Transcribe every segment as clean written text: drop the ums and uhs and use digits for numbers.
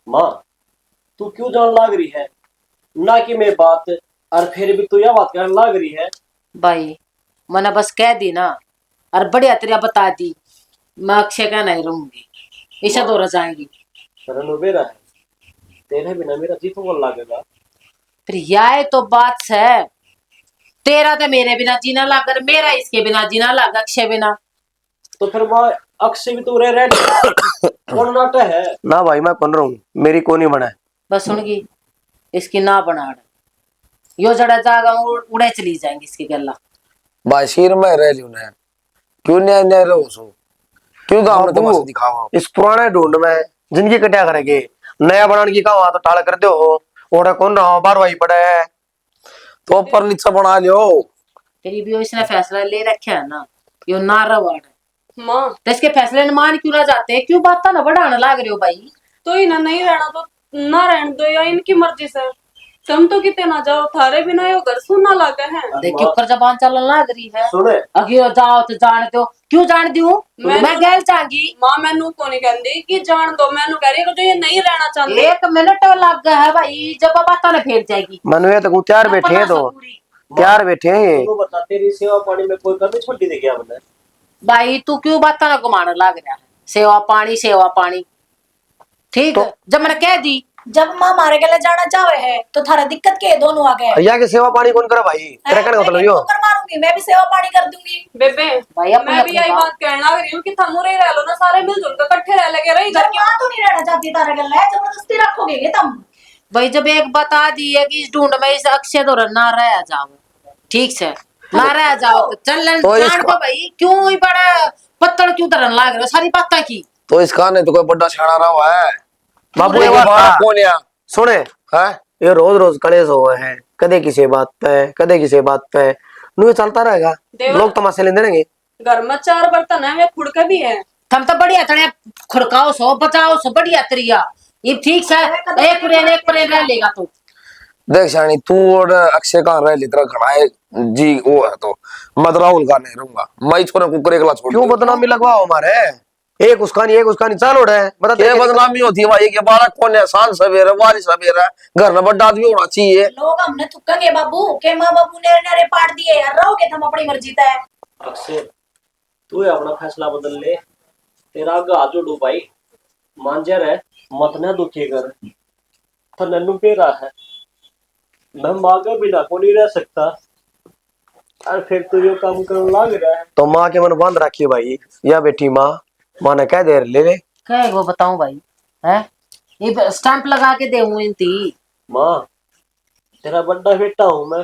माँ तू क्यों जान लाग रही है ना कि मैं बात और फिर भी तू यह बात करने लाग रही है। भाई मैंने बस कह दी ना और बढ़िया तरीका बता दी। मैं अक्षय का नहीं रहूंगी, ईशा माँ दौरा जाएंगी। रनु बेरा है, तेरे बिना मेरा जी तो लागेगा। फिर यह तो बात है, तेरा तो मेरे बिना जीना लाग, मेरा इसके बिना जीना लाग, अक्षय बिना। तो फिर माँ अक्षय भी तो रह लिया, कौन नाटा है ना भाई मैं कौन रहूं, मेरी को नहीं बना है। बस सुनगी इसकी ना बनाड़, यो जड़ा जागा उड़े चली जाएंगी इसकी गल्ला। भाई सिर में रह लियो ना, क्यों नहीं नहीं रहो सो, क्यों गाँव में बाबू तमाशा दिखावा। इस पुराने ढूंढ में जिंदगी कटिया करेंगे, नया बनाने की कहा तो टाल कर दो हो। ओड़ा कौन रहा बार वही पड़ा है तो ऊपर नीचे बना लियो। तेरी भी इसने फैसला ले रखा है ना, यो ना रवाड़ माँ तो इसके फैसले न मान क्यों ना जाते, क्यों बात ना बढ़ाने लाग रहे हो भाई। तो इन्हें नहीं रहना तो ना रहने दो, या इनकी मर्जी से। तुम तो कितने ना जाओ, थारे बिना यो घर सुनना लगा है। देखियो ऊपर जबान चलन लाग रही है। सुने अगियो जाओ तो जान दो, क्यों जान दूं मैं गैल चाहगी। माँ मैनू को नहीं कहती कि जान दो, मैनू कह रही है कि जो ये नहीं रहना चाहते। 1 मिनट लग गया है भाई, जब बात ना फेर जाएगी। मनवे तो तैयार बैठे हैं, तो तैयार बैठे हैं ये। तू बता तेरी सेवा पानी में कोई कमी छोड़ी दे क्या मैंने। भाई तू क्यों बात ना घुमाने लाग रहा है, सेवा पानी ठीक है जब मैंने कह दी। जब माँ हमारे गले जाना चाहे है तो थारा दिक्कत के है दोनों आगे। भैया की सेवा पानी कौन करे भाई, तेरा कहने का मतलब यो। कर मारूंगी मैं भी सेवा पानी कर दूंगी। बेबे भाई अपनी मैं भी अपनी यही बात कहने लग रही हूँ कि थमू रह लो ना, सारे मिलजुल कर इकट्ठे रह लगे रही। घर की माँ तो नहीं रहना चाहती तारे गले, जबरदस्ती रखोगे ये तुम। भाई जब एक बता दी है कि इस ढूंढ में इस अक्षय तो ना रह जाओ, ठीक से ना रह जाओ तो चल तो जान को भाई, क्यों ही बड़ा पत्थर क्यों धरन लाग रहे हो सारी बातें की। तो इसका नहीं तो कोई बड़ा छाड़ा रहा हुआ है। बाबू ये एक बात बात था, कौन या सुने है। ये रोज रोज कलेश हुए हैं, कदे किसी बात पे कदे किसी बात पे, नु ये चलता रहेगा, देवर- लोग तमाशे लेते रहेंगे। घर में 4 बर्तन है, वे खुड़ के भी है। थम तो बढ़िया तड़े खुड़काओ सो बचाओ सो बढ़िया तरिया, ये ठीक से एक प्रेम रह लेगा तो। देख शानी तू और अक्षय कहाँ रह ली, तेरा घड़ा है जी वो है तो मैं तो राहुल का नहीं रहूंगा। मैं छोरे कुकर एकला छोड़ क्यों बदनामी लगवाओ हमारे, एक उसका नहीं चाल उड़े बता ये बदनामी होती है भाई, के बालक कौन है, शान सवेरे वाली सवेरे घर में बड़ा आदमी होना चाहिए। लोग हमने थुक्केंगे बाबू के माँ बाबू ने नारे पाड़ दिए यार, रहोगे तुम अपनी मर्जी तय। अक्षय तू ही अपना फैसला बदल ले, तेरा आगे हाथ जोड़ू भाई, मान जा रहे मत ना दुखी कर। तो नन्नू पेरा है, मैं माँ के बिना को नहीं रह सकता और फिर तू यो काम करने लग रहा है। तो माँ के मन बांध रखी भाई, या बेटी माँ ने कह दे ले ले। क्या वो बताऊं भाई, है ये स्टैंप लगा के देऊं इनती। माँ तेरा बड़ा बेटा हूँ मैं,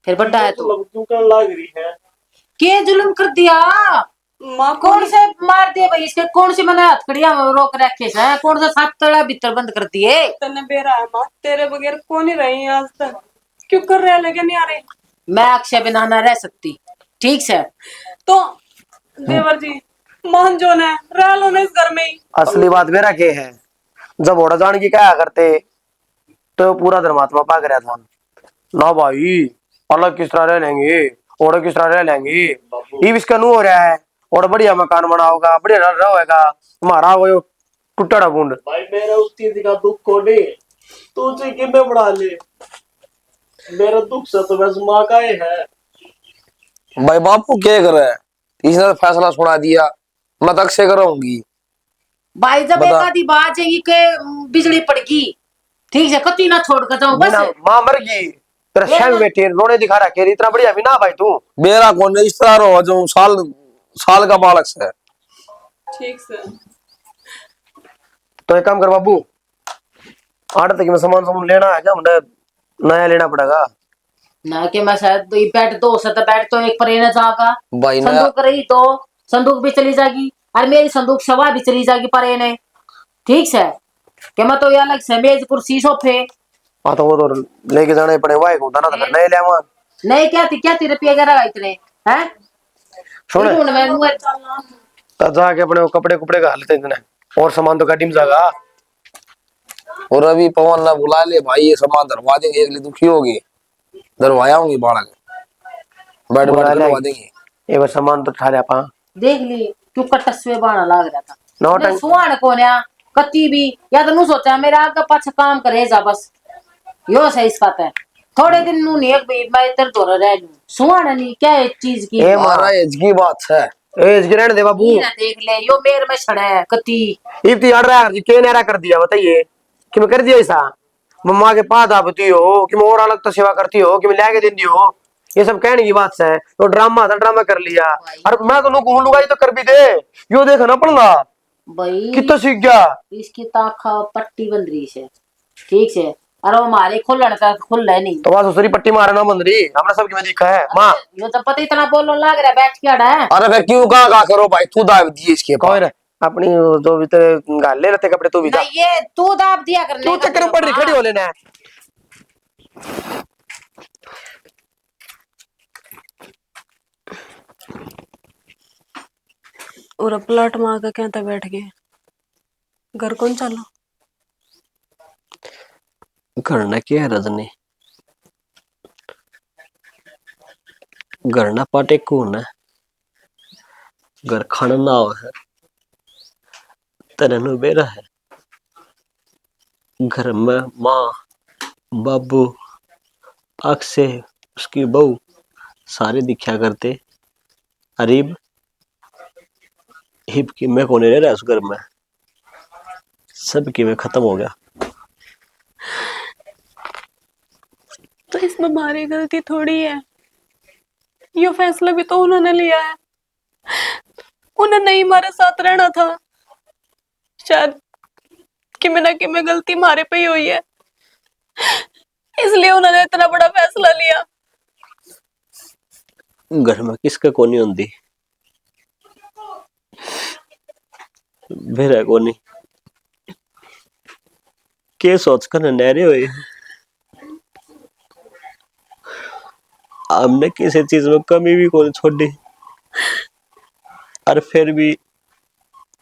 फिर बड्डा है तो क्यों करने लग रही है। के जुल्म कर दिया, माँ कौन से मार दिए भाई इसके, कौन सी मैंने हथकड़ियां रोक रखे है, कौन सा 7 तड़ा भीतर बंद कर दिए। तने बेरा है माँ, तेरे बगैर कौन ही रही आज तक, क्यों कर रहे लगे नहीं आ रहे। मैं अक्षय बिना ना रह सकती, ठीक से। तो देवर जी मान जो ने रह लो ना इस घर में ही। असली बात मेरा के है, जब ओड़ा जान की क्या करते तो पूरा धर्मात्मा पाक रहा था ना भाई, अलग किस तरह रह लेंगे, ओड़ा किस तरह रह लेंगे, ये इसका नू हो रहा है। और बढ़िया मकान बना होगा, बढ़िया रहेगा, तुम्हारा वो टूटा बूंद। भाई मेरा उस चीज का दुख को नहीं, तू उसे कितने बढ़ा ले, मेरा दुख से तो बस माँ का ही है। भाई बापू क्या करे, इसने तो फैसला सुना दिया, मैं तो अक्षय कराऊंगी। भाई जब एक आधी बात है के बिजली पड़गी, ठीक है कति ना छोड़ कर जाऊं बस। माँ मर गई तेरा शैम बेटे रोने दिखा रहा है, इतना बढ़िया भी ना भाई तू। मेरा कौन इस तरह रहो जो साल का बालक से। ठीक से तो एक काम कर बाबू, 8 तक में सामान लेना है क्या, मुझे नया लेना पड़ेगा ना कि मैं शायद बैठ दो सत बैठ तो एक पर ना जागा भाई ना संदूक रही तो संदूक भी चली जाएगी, और मेरी संदूक सवा भी चली जाएगी पर ने, ठीक से कि मैं तो ये अलग से मेज कुर्सी सोफे। हाँ तो वो तो लेके जाना ही पड़ेगा, वाई को ना तो नए ले आवा। नहीं क्या थी रुपये वगैरह इतने हैं सुन चलना। तो जाके अपने वो कपड़े कुपड़े का हालत इतने, और सामान तो गाड़ी में जागा। और अभी पवन ना बुला ले भाई, ये सामान धरवा देंगे, एक दुखी होगी धरवाया होंगी बालक, बैठ बैठ करवा देंगे। ये बस सामान तो ठा ले पा देख ली क्यों कटस्वे बाना लाग रहा था नौटंक सुहान को ना कति भी या तो नु सोचा मेरा आगे पाछे काम करे जा बस यो सही इसका है थोड़े दिन नु नहीं एक भी मैं इधर दौड़ रह लूं सुहाना नहीं क्या है चीज की ए हमारा एज की बात है। एज के रहने दे बाबू। ये ना देख ले यो मेर में छड़ा है कति इफ्ती अड़ रहा है के नेरा कर दिया बताइए कि मैं कर दिया ऐसा मम्मा के पास आती हो कि मैं और अलग तो सेवा करती हो कि मैं लाके देती हो ये सब कहने की बात है तो ड्रामा था ड्रामा कर लिया और मैं तो लोग लुगाई तो कर भी दे यो देखा ना पड़ना भाई कितना सीख गया इसकी ताखा पट्टी बंद रही है ठीक से अरे हमारे खुलन का खुल है नहीं तो वहां सुसरी पट्टी मारे ना बंद रही हमने सबकी में दिखा है माँ यो तो पता इतना बोलने लग रहा है बैठ के अड़ा है अरे भाई क्यों कहा करो भाई, तू दाव दिए इसके कौन है अपनी जो भीतर गाले रहते कपड़े तू भी जा नहीं ये तू दाब दिया करने तू चक्कर में पड़ रही खड़ी हो लेना है और अब प्लाट में आके क्या था बैठ गए घर कौन चलो घरना क्या है रजनी घरना पाटे कौन है घर खाना ना हो है तरनु बेरा है घर में माँ बाबू अक्से उसकी बहू सारे दिखा करते अरीब हिब की मैं कौन रह रहा उस घर में सब की मैं खत्म हो गया तो इसमें हमारी गलती थोड़ी है ये फैसला भी तो उन्होंने लिया है उन्हें नहीं हमारे साथ रहना था शायद कि मैं गलती हमारे पे ही हुई है इसलिए उन्होंने इतना बड़ा फैसला लिया घर में किसका कोनी होंदी मेरा कोनी के सोच कर नहरे हुए हमने किसी चीज में कमी भी कोनी छोड़ी और फिर भी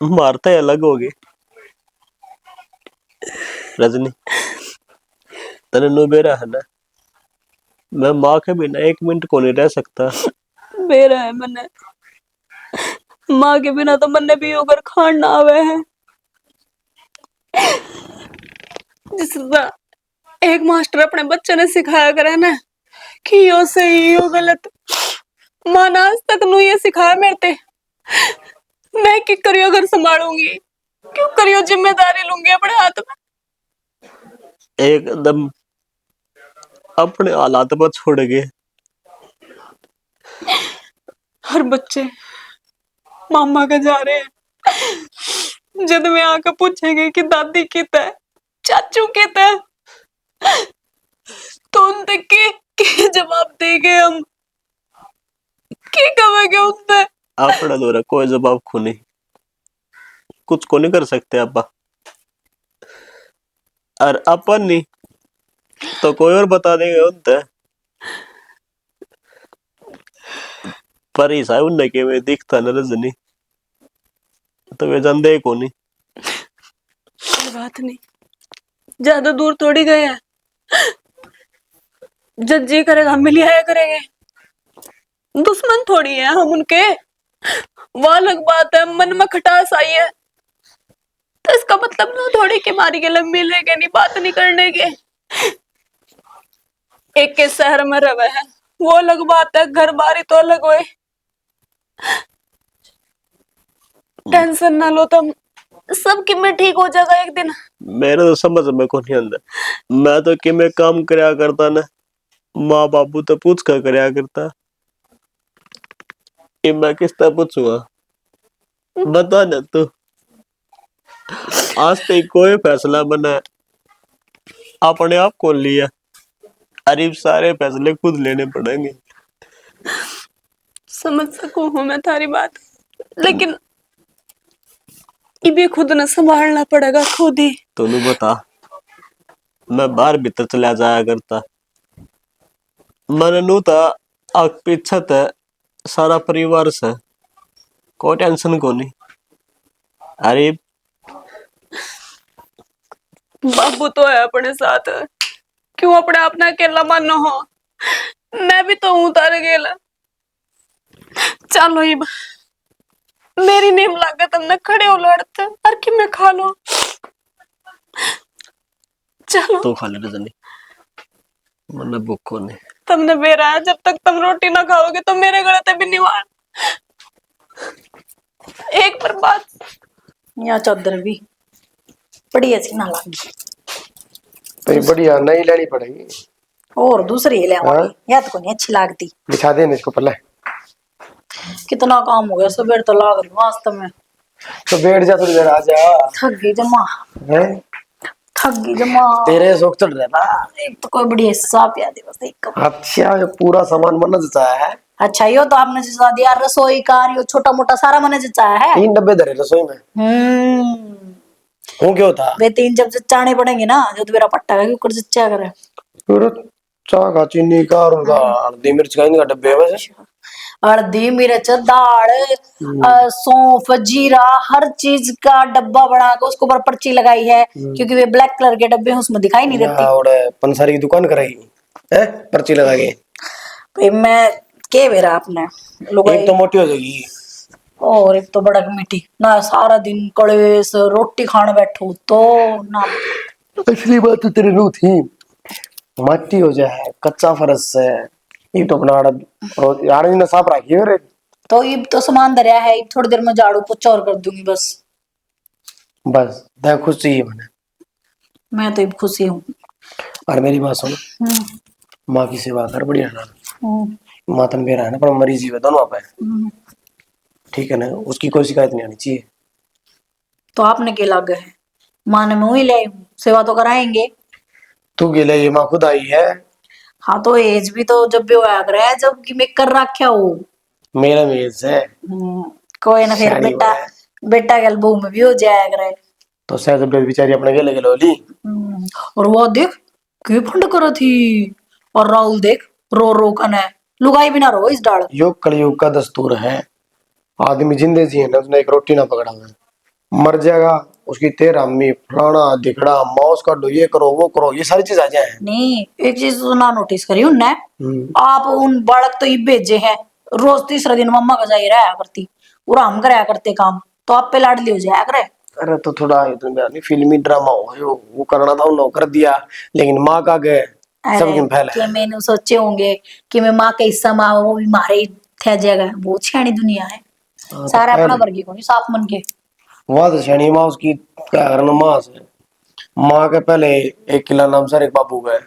मारते अलग हो गए रजनी तने नु बेरा है ना मैं माँ के बिना एक मिनट को नहीं रह सकता मेरा है मने माँ के बिना तो मन्ने भी होकर खान ना आवे है जिस तरह एक मास्टर अपने बच्चे ने सिखाया करे ना कि यो सही यो गलत माँ ने आज तक नु ये सिखाया मेरे ते मैं क्या करियो घर संभालूंगी क्यों करियो जिम्मेदारी लूंगी अपने हाथ में एकदम अपने हालात पर छोड़ गए हर बच्चे मामा का जा रहे हैं जब में आकर पूछेंगे कि दादी कित है चाचू कित है तो उन तक के जवाब देंगे हम क्या कहेंगे उनसे अपना दोरा कोई जवाब को नहीं कुछ को नहीं कर सकते आप और अपन नहीं तो कोई और बता देंगे उनते पर हिसाब उनने के वे दिखता न रजनी तो वे जानते को नहीं कोई बात नहीं ज्यादा दूर थोड़ी गए हैं जब जी करेगा हम मिल आया करेंगे दुश्मन थोड़ी है हम उनके वो अलग बात है मन में खटास आई है तो इसका मतलब ना थोड़ी कि मारी के लंबी लेके नहीं बात नहीं करने के एक के शहर में रहे है वो अलग बात है घर बारी तो अलग हुए टेंशन ना लो तुम सब कि मैं ठीक हो जाएगा एक दिन मेरे तो समझ में को नहीं आता मैं तो कि मैं काम करया करता ना माँ बाबू तो पूछ कर करया करता कि मैं किसता पूछूंगा बता ना तू आज तक कोई फैसला बना अपने आप को लिया अरे सारे फैसले खुद लेने पड़ेंगे समझ सकूं हूं मैं थारी बात लेकिन इबे खुद न संभालना पड़ेगा खुद ही तू बता मैं बाहर भीतर चला जाया करता मन नू था आग पीछा था सारा परिवार से कोई टेंशन को नहीं अरे बाबू तो है अपने साथ क्यों अपने आप ना अकेला मानो हो मैं भी तो हूं तारे गेला चलो इब मेरी नेम लागत हमने खड़े हो लड़ते और कि मैं खा लो। चलो तो खा ले रजनी, मन भूख नहीं। तुमने बेरा है, जब तक तुम रोटी ना खाओगे तो मेरे गले ते भी नहीं वार। एक पर बात, यहाँ चादर भी बड़ी अच्छी ना लगी, तो बढ़िया नहीं लेनी पड़ेगी। और दूसरी ले हाँ? आवांगी, या तो कोई अच्छी लगती। बिछा देना इसको पहले। कितना काम हो गया, सुबह तो लाग रही हूँ वास्तव में। तो बैठ जा थोड़ी देर, आ जा। थक गई जमा, हैं? थक गई जमा। तेरे शौक चढ़ रहा था। एक तो कोई बढ़िया हिस्सा पिया दे बस, एक कप। अच्छा, ये पूरा सामान मन जचाया है। अच्छा यो तो आपने जचा दिया, रसोई का यो छोटा मोटा सारा मैंने जचाया है। 3 डब्बे धरे रसोई में। वो क्यों था? वे 3 जब जचाने पड़ेंगे ना, जो तो मेरा पट्टा है कुकर जचा करे। फिर चाह का, चीनी का और उनका हल्दी मिर्च का, इनका डब्बे है वैसे। हल्दी मिर्च दाल सौंफ जीरा हर चीज का डब्बा बना के उसके ऊपर पर्ची लगाई है, क्योंकि वे ब्लैक कलर के डब्बे हैं, उसमें दिखाई नहीं देती। और पंसारी की दुकान कराई है, पर्ची लगा के। भाई मैं के बेरा आपने लोग, एक तो मोटी हो जाएगी और एक तो बड़ा मीठी ना, सारा दिन कड़वेस रोटी खाने बैठो तो ना। असली बात तो तेरे रू थी, मट्टी हो जाए कच्चा फरस है, ये तो अपना यार ने साफ रखी है रे। तो ये तो सामान दरिया है, थोड़ी देर में झाड़ू पोछा और कर दूंगी बस। बस देख खुश चाहिए मैंने। मैं तो खुशी हूँ। और मेरी बात सुन, माँ की सेवा कर बढ़िया ना। मातन बेरा है ना, पर मरीज ही है दोनों पे, ठीक है ना, उसकी कोई शिकायत नहीं आनी चाहिए। तो आपने क्या लग है, माँ ने मैं वही ले हूँ, सेवा तो कराएंगे। तू के लिए माँ खुद आई है। हाँ तो एज भी तो जब भी होया करे, जब कि मैं कर रखा हो। मेरा मेज है। कोई ना, फिर शादी बेटा हुआ है। बेटा गल बहू में भी हो जाया करे। तो शायद बेचारी अपने गले गले होली। और वो देख क्यों फंड करो थी, और राहुल देख रो रो कने लुगाई भी ना रो इस डाल। योग कलयुग का दस्तूर है, आदमी जिंदे जी है ना, उसने एक रोटी ना पकड़ा है, मर जाएगा, उसकी 13 अम्मी फलाना दिखड़ा माउस काटो, ये करो वो करो, ये सारी चीज आ जाए। नहीं एक चीज तो ना नोटिस करी उनने, आप उन बालक तो ये भेजे हैं, रोज तीसरा दिन मम्मा का जाई रहा करती और हम कराया करते काम, तो आप पे लाडली हो जाया करे। अरे तो थोड़ा इतना फिल्मी ड्रामा हो वो करना था, उन्होंने कर दिया, लेकिन माँ का गए सब अरे फैला कि है। मैंने सोचे होंगे कि मैं माँ के हिस्सा माँ वो भी मारे थे जगह, वो छियानी दुनिया है। हाँ, सारा अपना वर्गी को नहीं साफ मन के। वहां से शनि माँ उसकी क्या करना, माँ से माँ के पहले 1 किला नाम सर एक बाबू गए,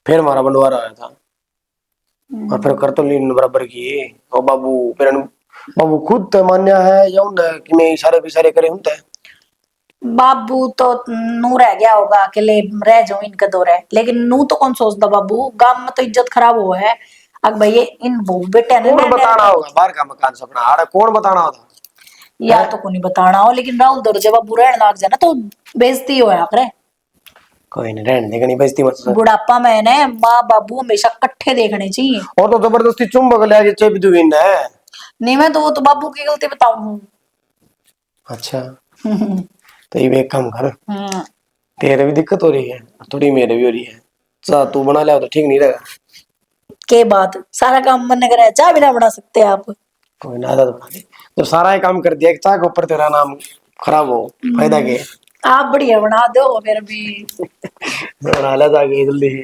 फिर हमारा बंटवारा आया था, और फिर कर तो लीन बराबर की, और बाबू फिर बाबू खुद तो मान्या है या उन्हें कि मैं इशारे बिशारे करे उनते। बाबू तो नू रह गया होगा अकेले रह जाओ इनका दौर है, लेकिन नू तो कौन सोचता बाबू, गांव में तो इज्जत खराब हुआ है। अब भैया इन बहू बेटे ने कौन बताना होगा बाहर का मकान सपना आड़ा, कौन बताना होता। या तो को नहीं बताना हो, लेकिन राहुल दौर जब बाबू रहने लग जाए ना तो बेइज्जती हो करे। कोई नहीं, रहने देगा, नहीं बेइज्जती मत कर। बुढ़ापा में ने माँ बाबू हमेशा इकट्ठे देखने चाहिए। और तो जबरदस्ती चुंबक ले आके चेप दूं इन है। नहीं मैं तो वो तो बाबू की गलती बताऊं। अच्छा तो ये एक काम कर, तेरे भी दिक्कत हो रही है थोड़ी, मेरे भी हो रही है, चाह तू बना ले तो ठीक नहीं रहेगा। के बात सारा काम मन करे, चाय भी ना बना सकते आप। कोई ना, आदत बना दे, जब सारा ही काम कर दिया, चाह के ऊपर तेरा नाम खराब हो, फायदा के। आप बढ़िया बना दो फिर भी। बना ले जाके जल्दी ही।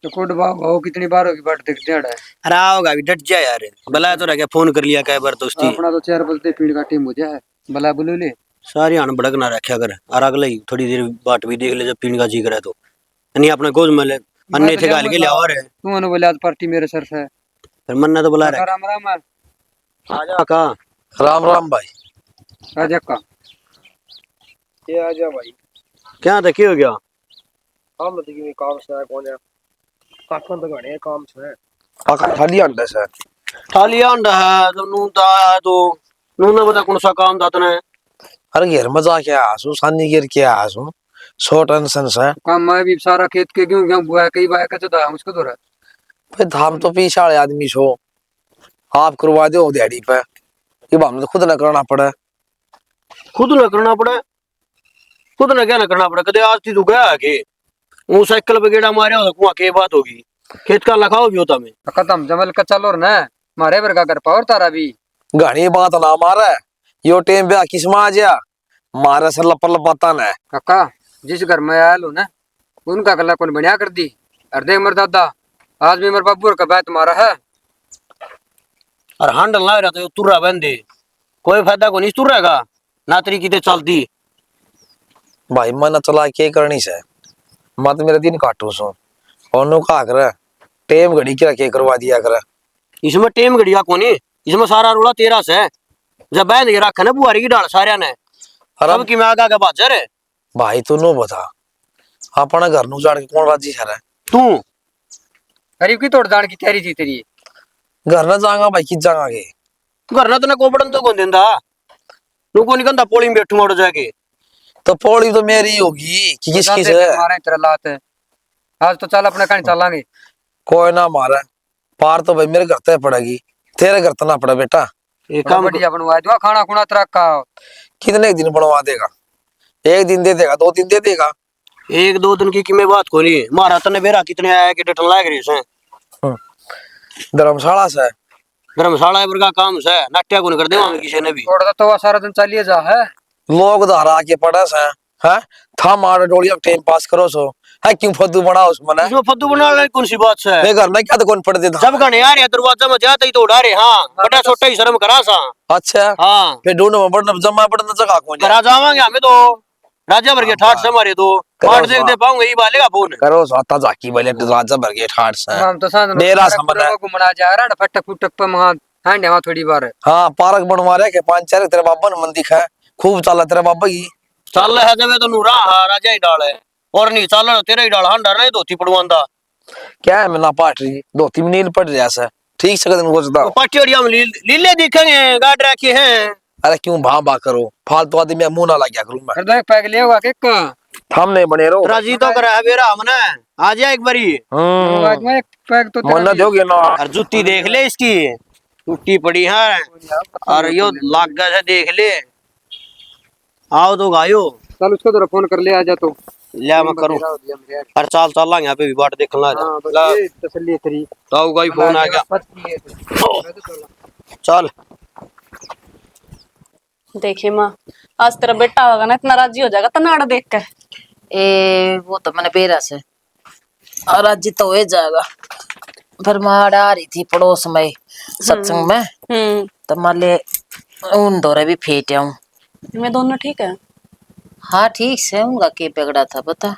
तो कोट भाव कितनी बार होगी बाट देख डेढ़ है। अरे आओगा अभी, डट जा यार, भला तो रह गया, फोन कर लिया कई बार दोस्ती। अपना तो 4 बजते पीड़ का टीम हो जाए, भला बोलो ले सारी आन भड़क ना रखा कर, और अगले ही थोड़ी देर बाट भी देख ले, जब पीने का जी करे तो नहीं अपने गोद में ले, अन्य थे गाल के लिया और है। तू बोले आज पार्टी मेरे सर से, फिर मन्ना तो बुला रहा राम राम है, आजा का। राम राम भाई। राजा का ये आ जा भाई। क्या था, क्या हो गया? काम तो कि काम से है, कौन है काका तो घड़े काम से है। आका थाली अंडा सर। थालिया अंडा है तो नून ता है, तो नून ने बता कौन सा काम था तने। अरे यार मजा क्या आसू सानी गिर के आसू, सो टेंशन से काम मैं भी सारा खेत के गेहूं गेहूं बुआ कई बार कचो था उसको तो फिर धाम तो पीछे वाले आदमी छो, आप करवा दो दिहाड़ी पे, ये हम तो खुद न करना पड़े। खुद न करना पड़े, खुद न क्या न करना पड़े, कदे आज तू गया के वो साइकिल पे गेड़ा मारे हो कुआ के बात होगी, खेत का लखाओ भी होता मैं खत्म जमल कच्चा लोर ना मारे बर का कर पावर तारा भी घनी बात ना मारे यो टेम ब्याह किसमा आ जा मारे से लपल पता न काका जिस घर में आया लो ना उनका गला कौन बढ़िया कर दी और देख मेरे दादा आज भी मेरे बाबू का बैत मारा है। और हांडल ना रहा तो तुर्रा बंदे कोई फायदा को नहीं तुर्रेगा ना तरी की चलती। भाई मन चला के करनी से मत मेरे दिन काटू सो और नु का कर टेम घड़ी के रखे करवा दिया कर। इसमें टेम घड़िया कोनी इसमें सारा रोड़ा तेरा से जब बहन के रखे ना बुआरी की डाल सारे ने सब की मैं आगा के बाजर है। भाई तू नो बता अपना घर नु जाड़ के कौन बाजी है तू गरीब की तोड़ दान की तैयारी थी तेरी। घर ना जाऊंगा भाई किस जाऊंगा के घर ना तो कोपड़न तो कौन देंदा नु को निकंदा पोली में बैठू मोड़ जाके तो पौड़ी तो मेरी होगी कि किसकी से मारे तेरा लात है। आज तो चल अपने कहीं चलांगे। कोई ना मारा पार तो भाई मेरे घर तक पड़ेगी तेरे घर तो ना पड़ा बेटा। एक बड़ा काम बढ़िया बनवा दूंगा खाना खुना तरह का। कितने दिन बनवा देगा एक दिन दे देगा 2 दिन दे देगा। एक दो दिन की मैं बात को नहीं मारा तने बेरा कितने आया कि डटन लाग रही से धर्मशाला से धर्मशाला वर्गा काम से नाट्या को नहीं कर देवा मैं किसी ने भी थोड़ा तो सारा दिन चलिए जा है। लोग धारा के पड़े से हैं था मार डोलिया टाइम पास करो सो है क्यों फद्दू बनाओ उस मने इसमें फद्दू बना ले कौन सी बात से मैं घर में क्या तो कौन पड़ देता जब गाने आ रहे दरवाजा में जाते ही तो उड़ा रहे हां बड़ा छोटा ही शर्म करा सा। अच्छा हां फिर ढूंढो में पड़ना जमा पड़ना जगह कौन करा जावांगे हमें तो राजा भर के ठाठ से मारे तो पाठ देख दे पाऊंगा ये वाले का फोन करो साता जाकी वाले राजा भर के ठाट से हम तो सांस मेरा संबंध है घूमना जा रहा है फटक फुटक पे वहां हांडे वहां थोड़ी बार हाँ पार्क बनवा रहे के 5-4 तेरे बाबा ने मन दिखा है खूब चला तेरे बाबा की चल है जब तो नूरा हां राजा ही डाल है और नहीं चल तेरा ही डाल हंडा नहीं धोती पड़वांदा क्या है मैं ना पाट रही 2-3 नील पड़ रहा है ठीक से दिन गोचदा पाटियोड़िया में लीले दिखेंगे गाड़ रखे हैं। अरे क्यों भा करो फालतू आदमी मुंह ना लग गया करूं मैं फिर तो एक पैक ले होगा के का हम नहीं बने रहो राजी तो करा है बेरा हमने आ जा एक बारी आज में एक पैक तो मन दोगे ना और जूती देख ले इसकी टूटी पड़ी है और यो लाग गया है देख ले आओ तो गायो चल उसको तो फोन कर ले आ जा तो ले मैं करूं और चाल चल लांगे यहाँ पे भी बाट देखने लगा हां ला बस तसल्ली तेरी ताऊ का ही फोन आ गया चल देखिए माँ आज तेरा बेटा होगा ना इतना राजी हो जाएगा तनाड़ा देख कर। ए वो तो मैंने बेरा से और आज तो हो जाएगा। फिर मार आ रही थी पड़ोस में सत्संग में तो माले उन दौरे भी फेंटे हूँ मैं दोनों ठीक है। हाँ ठीक से उनका के बिगड़ा था पता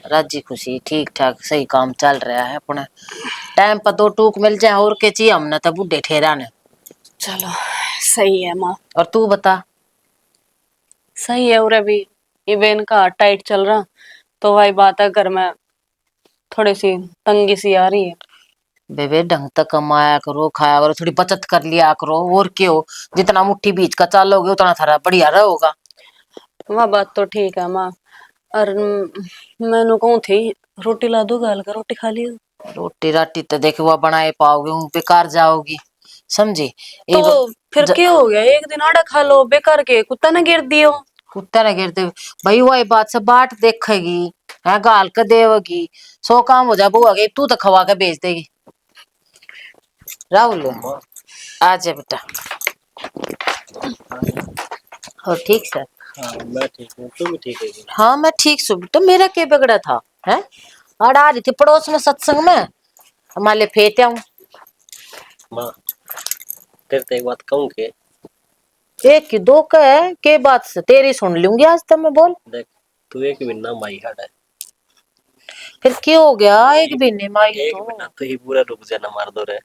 राजी खुशी ठीक ठाक सही काम चल रहा है अपने टाइम पर 2 टूक मिल जाए और के चाहिए हमने तो बुढ़े ठहरा ने। चलो सही है माँ। और तू बता सही है और अभी इवेंट का टाइट चल रहा तो वही बात है घर में थोड़ी सी तंगी सी आ रही है। बेबे ढंग तक कमाया करो खाया करो थोड़ी बचत कर लिया करो और क्यों जितना मुट्ठी बीच का चालोगे उतना थारा बढ़िया रहोगा। वह बात तो ठीक है माँ और मैंने कहूँ थी रोटी ला दो गाल का रोटी खा लियो। रोटी राटी तो देखे वो बनाए पाओगे बेकार जाओगी समझी। तो फिर क्या हो गया एक दिन आड़ा खा लो बेकार के कुत्ता ना गिर दियो। कुत्ता ना गिरते भाई वही बात से बाट देखेगी है गाल के देवगी 100 काम हो जा बुआ गई तू तो खवा के बेच देगी। राहुल आ जा बेटा और ठीक सर। हाँ मैं ठीक हूँ तुम भी ठीक है जी? हाँ मैं ठीक सू तो मेरा क्या बिगड़ा था है अड़ आ रही थी पड़ोस में सत्संग में हमारे फेंटे हूँ। माँ तेरे तो एक बात कहूँ के एक की 2 का है के बात से तेरी सुन लूंगी आज तक मैं बोल। देख तू एक बिना माई हट है फिर क्या हो गया एक भी नहीं माई एक तो बिना तो ही पूरा रुक जाना मार दो रे।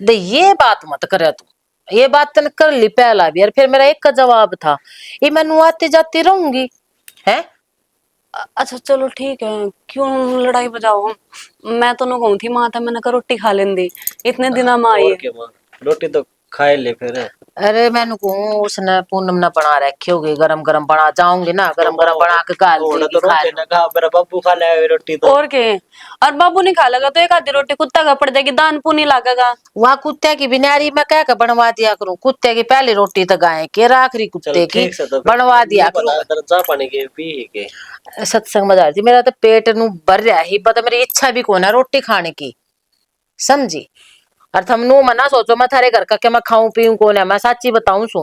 दे ये बात मत करे तू ये बात तन कर ली पहला भी यार फिर मेरा एक का जवाब था ये मैं आते जाती रहूंगी है। अच्छा चलो ठीक है क्यों लड़ाई बजाओ मैं तो ना कहूँ थी माँ था मैंने कहा रोटी खा लेंदी इतने दिन माँ आई और है। क्या माँ रोटी तो खाए ले फिर अरे मैंने कहूँ उसने पूनम ने बना रखी होगी गरम गरम बना जाऊंगी ना गरम गरम बना के गाल देगी खा रोटी ना खा मेरा बाबू खा ले रोटी तो और के और बाबू नहीं खा लेगा तो एक आधी रोटी कुत्ता का पड़ जाएगी दान पुनी लागेगा। वहाँ कुत्ते की बिनारी में क्या बनवा दिया करूँ कुत्ते की पहली रोटी तो गाय की आखिरी कुत्ते की बनवा दिया करूँ। चाह पानी के पी के सत्संग में जा रही थी मेरा तो पेट नु भर रहा ही पता मेरी इच्छा भी कौन है रोटी खाने की समझी और तुम नू मना सोचो मैं थारे घर का के मैं खाऊं पीऊं कौन है, मैं सच्ची बताऊं सू।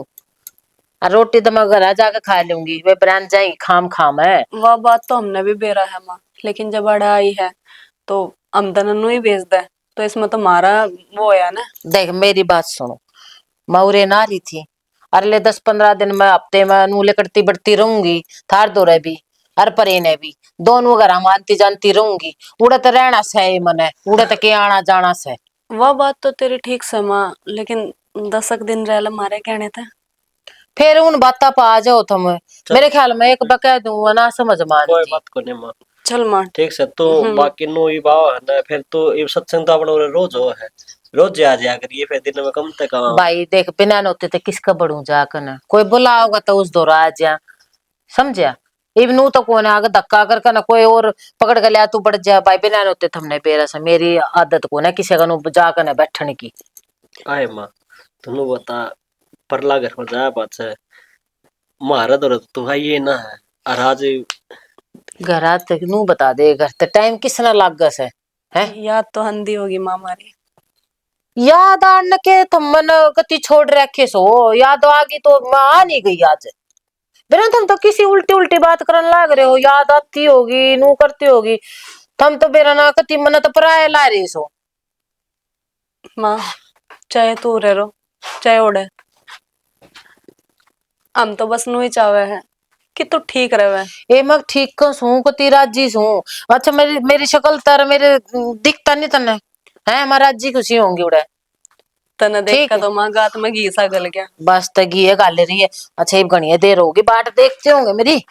और रोटी तो मैं घर जाके खा लूंगी, वे ब्रांड जाएगी खाम खाम है। वह बात तो हमने भी बेरा है माँ, लेकिन जब अड़ा आई है तो आमदन नू ही बेच दे, तो इसमें तो हमारा वो है ना। देख मेरी बात सुनो, मैं उरे ना रही थी, अगले 10-15 दिन में हफ्ते में नू लेकड़ती बढ़ती रहूंगी, थार दो रह भी हर परे ने भी दोनों घर मानती जानती रहूंगी। उड़े तो रहना से मने, उड़े तो के आना जाना से। वह बात तो तेरी ठीक से माँ, लेकिन 10 दिन रह मारे कहने थे। फिर उन बाता पा आ जाओ तुम, मेरे ख्याल में एक बकह दूंगा ना समझ मान कोई बात को नहीं माँ। चल माँ। ठीक से तो बाकी नो ही भाव है ना, फिर तो ये सत्संग तो अपना रोज हो है, रोज आ जाया करिए, फिर दिन में कम तक कहाँ। भाई देख बिना नोते ते किसका बढ़ू जाकर, कोई बुला होगा तो उस दौरा आ जा, समझा। इबनू तो कौन आगे धक्का करके ना कोई और पकड़ के लिया तू बढ़ जा भाई, बिना नोते थमने बेरा से मेरी आदत को ना किसी का नु जाकर ना बैठने की। आए माँ तुम बता, परला घर में जाया बात है, महारत और तो है ये ना है, और आज घर तक नू बता दे, घर ते टाइम किसना लाग गस है। याद तो हंदी होगी माँ हमारी। याद आने के थमन कति छोड़ रखे सो, याद आ गई तो मैं आ नहीं गई आज। बिना तुम तो किसी उल्टी उल्टी बात करने लग रहे हो, याद आती होगी नू करती होगी, तुम तो बेरा ना कति मन तो पराया ला रही सो। माँ चाहे तू रह रो चाहे ओढ़े, हम तो बस नू ही चाहे है कि तू ठीक रहे। ए मैं ठीक को सू को तेरा जी सू। अच्छा मेरी मेरी शक्ल तर मेरे दिखता नहीं तने है, मैं राजी खुशी होंगी उड़े। तने ठीक देखा है। तो माँ गात में घी सा गल गया। बस तगी है गाल रही है। अच्छा ये घनी देर होगी, बाट देखते होंगे मेरी।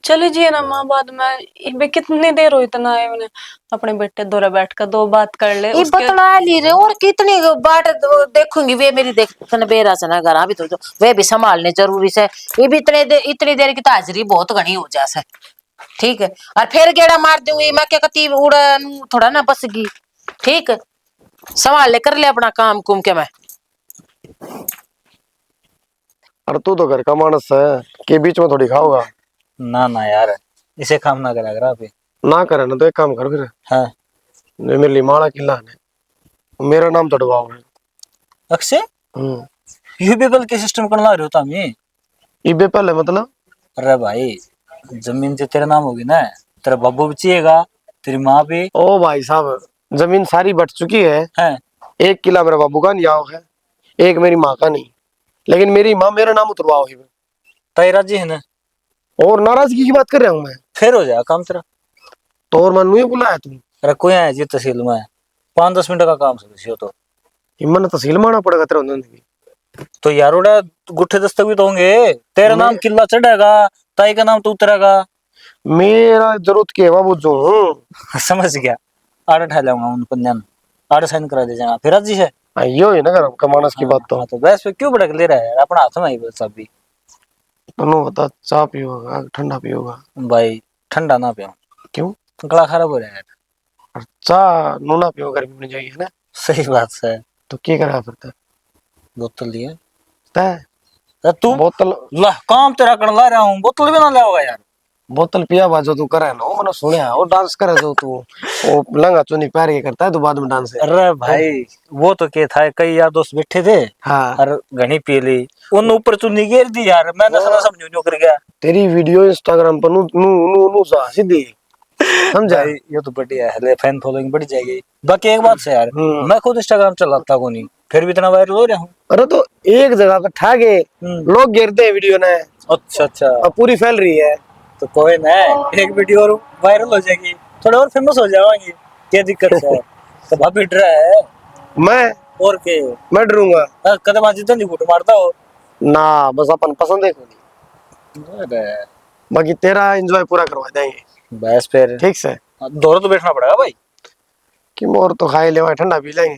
चले जी ना माँ, बाद में इबे कितनी देर हुई इतना आए मैंने, अपने बेटे दोरा बैठ कर 2 बात कर ले ये उसके। बतला ली रे, और कितनी बाट देखूंगी वे मेरी देखने बेरा से ना घर भी तो वे भी संभालने जरूरी से। ये भी इतनी देर की तो हाजिरी बहुत घनी हो जासे। ठीक है, और फिर गेड़ा मार दूंगी मैं क्या कती उड़न थोड़ा ना बसगी। ठीक है, संभाल ले कर ले अपना काम कुम के मैं। और तू तो घर का मानस है, के बीच में थोड़ी खाओगा। ना ना यार, इसे काम ना करा करा अभी। ना करे ना तो एक काम कर फिर, हाँ मेरे लिए माड़ा किला है, मेरा नाम तड़वाओ है। अक्षय, ये भी कल के सिस्टम करना रहे हो तामी। इबे पहले मतलब। अरे भाई जमीन जो तेरे नाम होगी ना, तेरा बाबू भी चाहिएगा, तेरी माँ भी। ओ भाई साहब, जमीन सारी बट चुकी है। है 1 किला मेरे बाबू का नहीं है, एक मेरी माँ का नहीं, लेकिन मेरी माँ मेरा नाम उतरवाओ ही। ताई राजी है ना? और नाराजगी की बात कर रहा हूँ मैं। फिर हो जाएगा काम तेरा। तो और मन मुझे बुलाया तुम? अरे कोई आया जी तहसील में 5-10 मिनट का काम समझियो तो। हिम्मत तहसील माना पड़ेगा तेरा उन्होंने। तो यार उड़ा गुट्ठे दस्तक भी तो होंगे, तेरा नाम किला चढ़ेगा, ताई का नाम तो उतरेगा। मेरा जरूरत के बाबू जो समझ गया, आड़े ठा लाऊंगा उन पंजान, आड़े साइन करा दे जाना, फिर राजी है। यो है ना घर का मानस की बात तो। हाँ, तो बस पे क्यों भड़क ले रहा है यार, अपना हाथ में ही बस अभी। दोनों बता, चाय पियोगा ठंडा पियोगा? भाई ठंडा ना पियो। क्यों? गला खराब हो रहा है यार। चाय नूना पियो, गर्मी में जाइए ना। सही बात है। तो क्या करा फिर? बोतल लिए तू बोतल ला, काम तेरा कर ला रहा हूँ, बोतल भी ना ले होगा यार। बोतल पिया बाजो तू करे ना, मैंने सुना और डांस करे जो तू वो लंगा चुन्नी पहन के करता है तो बाद में डांस है। अरे भाई वो तो क्या था, कई यार दोस्त बैठे थे। हाँ। और घनी पी ली, उन ऊपर चुन्नी गिर दी यार, मैंने सारा समझो न्यू कर गया। तेरी वीडियो इंस्टाग्राम पर नू नू नू नू सा सीधी समझा। ये तो बढ़िया है, फैन फॉलोइंग बढ़ जाएगी। बाकी एक बात से यार, मैं खुद इंस्टाग्राम चलाता को नहीं, फिर भी इतना वायरल हो रहा हूँ। अरे तो एक जगह पर ठाके लोग गिरते हैं वीडियो ने। अच्छा अच्छा, अब पूरी फैल रही है तो कोई ना, एक वीडियो और वायरल हो जाएगी, थोड़ा और फेमस हो जाएंगे, क्या दिक्कत है? तो भाभी डरा है मैं और के मैं डरूंगा कदम आज इतनी घुट मारता हो ना, बस अपन पसंद है अरे बाकी तेरा एंजॉय पूरा करवा देंगे। बस फिर ठीक से दोनों तो बैठना पड़ेगा भाई। कि मोर तो खाए ले ठंडा पी लेंगे।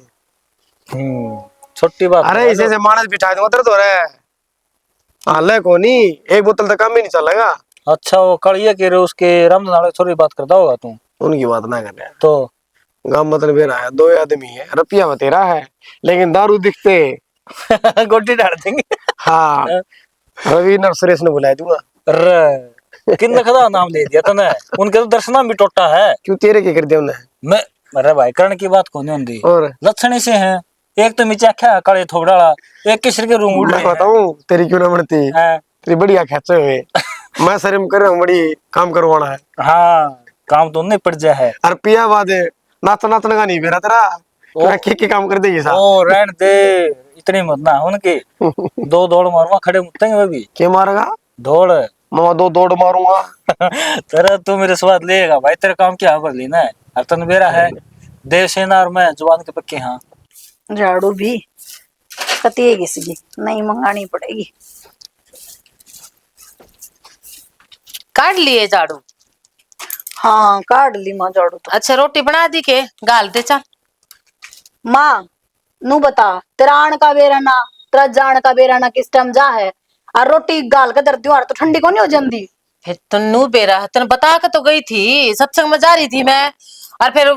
छोटी बात। अरे इसे से मानस बिठा दूंगा तेरे तो रे हाल को नहीं, एक बोतल तक काम ही नहीं चलेगा। अच्छा वो कड़िया के रे उसके रामधन वाले थोड़ी बात करता होगा तू, उनकी बात ना कर रहे तो गाँव मतलब मेरा है, 2 आदमी है, रुपया तेरा है लेकिन दारू दिखते गोटी डाल देंगे। हाँ रवि न सुरेश ने बुलाया दूंगा। अरे किन खदा नाम ले दिया तूने, उनके तो दर्शना भी टोटा है। क्यों तेरे क्या कर दिया उन्हें? मैं अरे भाई करण की बात कौन होती, और लक्षण से हैं एक तो मीचा क्या काले थोबड़ा एक किसर के रूम उड़ मैं रहे हैं। बताऊं तेरी क्यों ना बढ़ती, हाँ, तेरी बढ़िया खेचे हुए। मैं शर्म कर रहा हूँ, बड़ी काम करवाना है। हाँ काम तो नहीं पड़ जा है। और पिया बाद नाचना नाचने का नहीं बेरा तेरा, ओ, तो के काम कर देगी सा। ओ रहन दे, इतनी मत ना उनके दो दौड़ मारूंगा खड़े मुत्तेंगे मैं भी के मारेगा? दौड़। मैं दो दौड़ मारूंगा। तेरा तू मेरे स्वाद लेगा भाई, तेरा काम क्या कर लेना है। और तन मेरा है देवसेना और मैं जुबान के पक्के। हाँ झाड़ू भी कती किसी की नहीं मंगानी पड़ेगी। काट लिए झाड़ू? हाँ काट ली माँ झाड़ू तो। अच्छा रोटी बना दी के गाल दे चल। माँ नू बता, तेरा आण का बेरा ना तेरा जान का बेरा ना किस टाइम जा है। और रोटी गाल के दर्द तो ठंडी को नहीं हो जाती। फिर तन्नू बेरा तन बता के तो गई थी, सत्संग में जा रही थी मैं, और फिर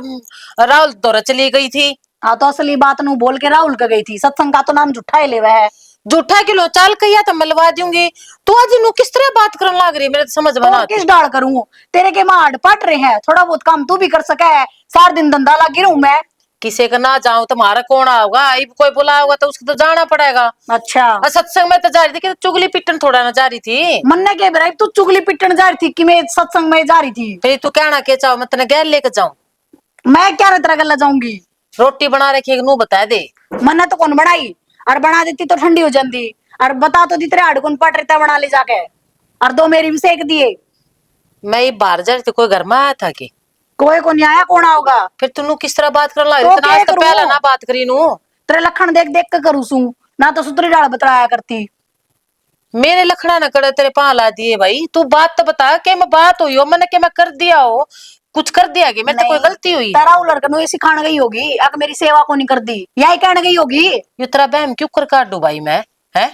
राहुल दौरा चली गई थी। हाँ तो असली बात नू बोल के राहुल का गई थी, सत्संग का तो नाम झूठा ही लेवा है। जूठा किलो चाल कहिया तो मलवा दूंगी। तू आज नू किस तरह बात करने लग रही है, मेरे तो समझ में ना और आती। किस डाल करूं, तेरे के मां पट रहे हैं, थोड़ा बहुत काम तू भी कर सके है। सारा दिन धंधा लगी रहूं मैं। किसी का ना जाऊं तुम्हारा कौन आओगा, इब कोई बुलाया होगा तो उसको तो जाना पड़ेगा। अच्छा और सत्संग में तो जा रही थी कि चुगली पिटन थोड़ा ना जा रही थी। मन्ने के बेरा तू चुगली पिटन जा रही थी कि मैं सत्संग में जा रही थी। फिर तू कहना के चाहो मैं तेने गैर लेके जाऊं? मैं क्या तरह गल्ला जाऊंगी? रोटी बना रखी नू बता दे। मन्ने तो कौन बनाई, और बना देती तो ठंडी हो जाती। और बता तो दी तेरे हाड़कून पट रहता बना ले जाके, और दो मेरी भी सेक दिए। मैं ये बाहर जा रही थी, कोई घर में आया था कि? कोई को नहीं आया, कौन आओगा? फिर तू किस तरह बात करने लग तो रही? इतना क्या आज तो करूं? पहला ना बात करी नू। तेरे लखन देख देख के करूं सू, ना तो सुतरी डाल बतलाया करती। मेरे लखड़ा न करे तेरे पा ला दिए भाई। तू बात तो बता के मैं बात हुई हो, मैंने के मैं कर दिया हो, कुछ कर दिया कि मेरे तो कोई नहीं, गलती हुई? तेरा लड़का ये सिखाने गई होगी, अगर मेरी सेवा को नहीं कर दी, यही कहने गई होगी। ये तेरा बहम क्यों कर काट दूं भाई मैं? है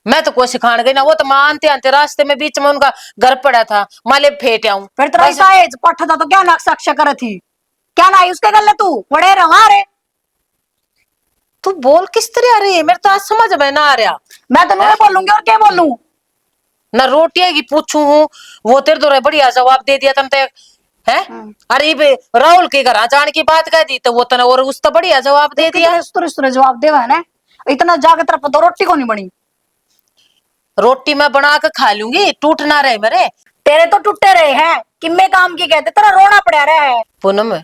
मैं तो कोई सिखाने गई ना, वो तो मानते आते रास्ते में बीच में उनका घर पड़ा था, माले फेट आऊं। फिर तेरा ऐसा है पट्टा था तो क्या नक्शा अक्षा करे थी, क्या ना आई उसके गले तू बड़े रवा रे। तू बोल किस तरह आ रही है, मेरे तो आज समझ में ना आ रहा। मैं तो नहीं बोलूंगी और क्या बोलूं? ना रोटियां की पूछू हूँ, वो तेरे तो बढ़िया जवाब दे दिया तन ते है। अरे बे राहुल के घर जाने की बात कह दी तो वो तने और उस तो बढ़िया जवाब दे दिया। कितने जवाब देवा है ना, इतना जाके तरफ तो रोटी को नहीं बनी। रोटी मैं बना के खा लूंगी, टूट ना रहे मेरे। तेरे तो टूटे रहे हैं, किम्मे काम की कहते, तेरा रोना पड़ा रहा है। पूनम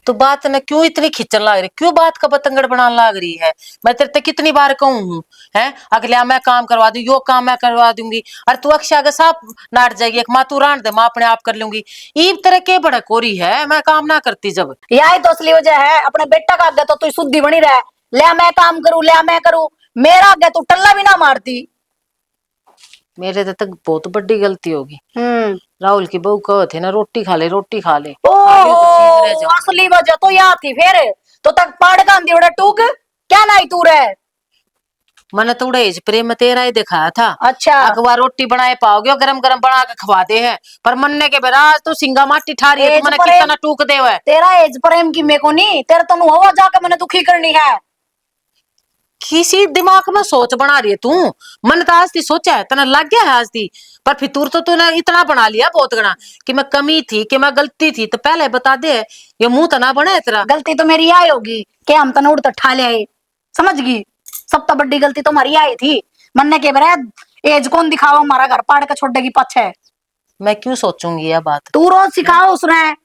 तू बात न क्यों इतनी खिंचन लाग रही, क्यों बात का बतंगड़ बनाने लाग रही है? मैं तेरे ते कितनी बार कहूं हूं है, अगले मैं काम करवा दूं, यो काम मैं करवा दूंगी, और तू अक्षय के साथ नाट जाएगी, एक माँ तू रान दे, माँ अपने आप कर लूंगी। ईब तरह के बड़ा कोरी है, मैं काम ना करती जब। यही तो असली वजह है, अपने बेटा का आगे तो तू शुद्धि बनी रहा, ले मैं काम करूं, ले मैं करूं, मेरा आगे तू टल्ला भी ना मारती। मेरे तो तक बहुत बड़ी गलती होगी। राहुल की बहू कहो थे ना रोटी खा ले, रोटी खा ले। ओ असली वजह तो याद थी फिर, तो तक पाड़ गांधी उड़ा टूक क्या नहीं तू रहे। मैंने तो उड़ेज प्रेम तेरा ही दिखाया था। अच्छा अखबार रोटी बनाए पाओगे और गरम गरम बना के खवा दे है, पर मन्ने के बेरा तो सिंगा माटी ठारी है, तो मैंने कितना टूक दे है। तेरा एज प्रेम की मेरे को नहीं, तेरे तो हवा जाके मैंने दुखी करनी है। किसी दिमाग में सोच बना रही है तू। मन तो आज ती सोचा है, तना लग गया है आज ती, पर फितूर तो तूने इतना बना लिया बहुत गणा कि मैं कमी थी, कि मैं गलती थी, तो पहले बता दे, ये मुंह तो ना बने तेरा। गलती तो मेरी आई होगी कि हम तना उड़ तो ठा ले, समझ गई? सब तो बड़ी गलती तो हमारी आई थी, मन्ने के बेरा एज कौन दिखावा हमारा घर पाड़ के छोड़ेगी पाछे। मैं क्यों सोचूंगी यह बात? तू रोज सिखाओ उसने,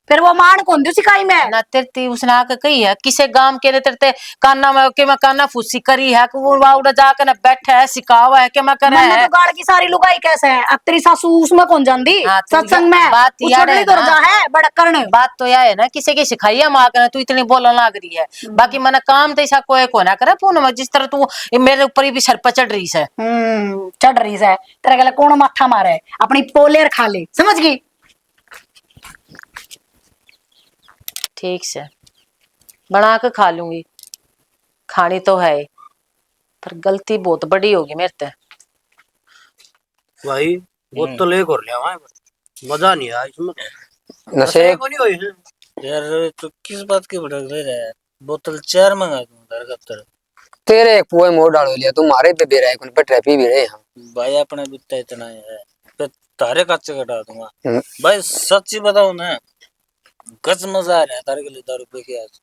फिर वो मान कौन दी सिखाई मैं ना तेरे उसने आके कही है किसे गांव के ने तेरे काना में के मैं काना फूसी करी है, कि वो उड़ा जाके ना बैठा है सिखावा है कि मैं करे मैंने है। तो गाड़ की सारी लुगाई कैसे है, अब तेरी सासू उसमें कौन जानती हाँ, तो सत्संग में बात उस यार छोटली है तो ना। रजा है बड़ा कर्ण। बात तो यह है ना, किसी की सिखाई है माँ का, तू इतनी बोलने लग रही है। बाकी मैंने काम तो ऐसा कोई को ना करे पूनम, जिस तरह तू मेरे ऊपर ही भी सर पर चढ़ रही है। चढ़ रही है तेरा गला कौन माथा मारे, अपनी पोलेर खा ले, समझ गई? ठीक से बना के खा लूंगी, खानी तो है, पर गलती बहुत बड़ी होगी मेरे से। भाई बोतल एक और ले आवा, मजा नहीं आया इसमें, नशे को नहीं हुई है। यार तो किस बात की भड़क ले रहा है, बोतल 4 मंगा दूं उधर कब तेरे एक पुए मोड़ डालो लिया, तुम्हारे पे बेरा है कौन पे ट्रैफी भी रहे हम भाई, अपना बित्ता इतना है, फिर तारे कच्चे कटा दूंगा। भाई सच्ची बताओ ना, गज मजा आ रहा है तारे के लिए दारू पी के आज।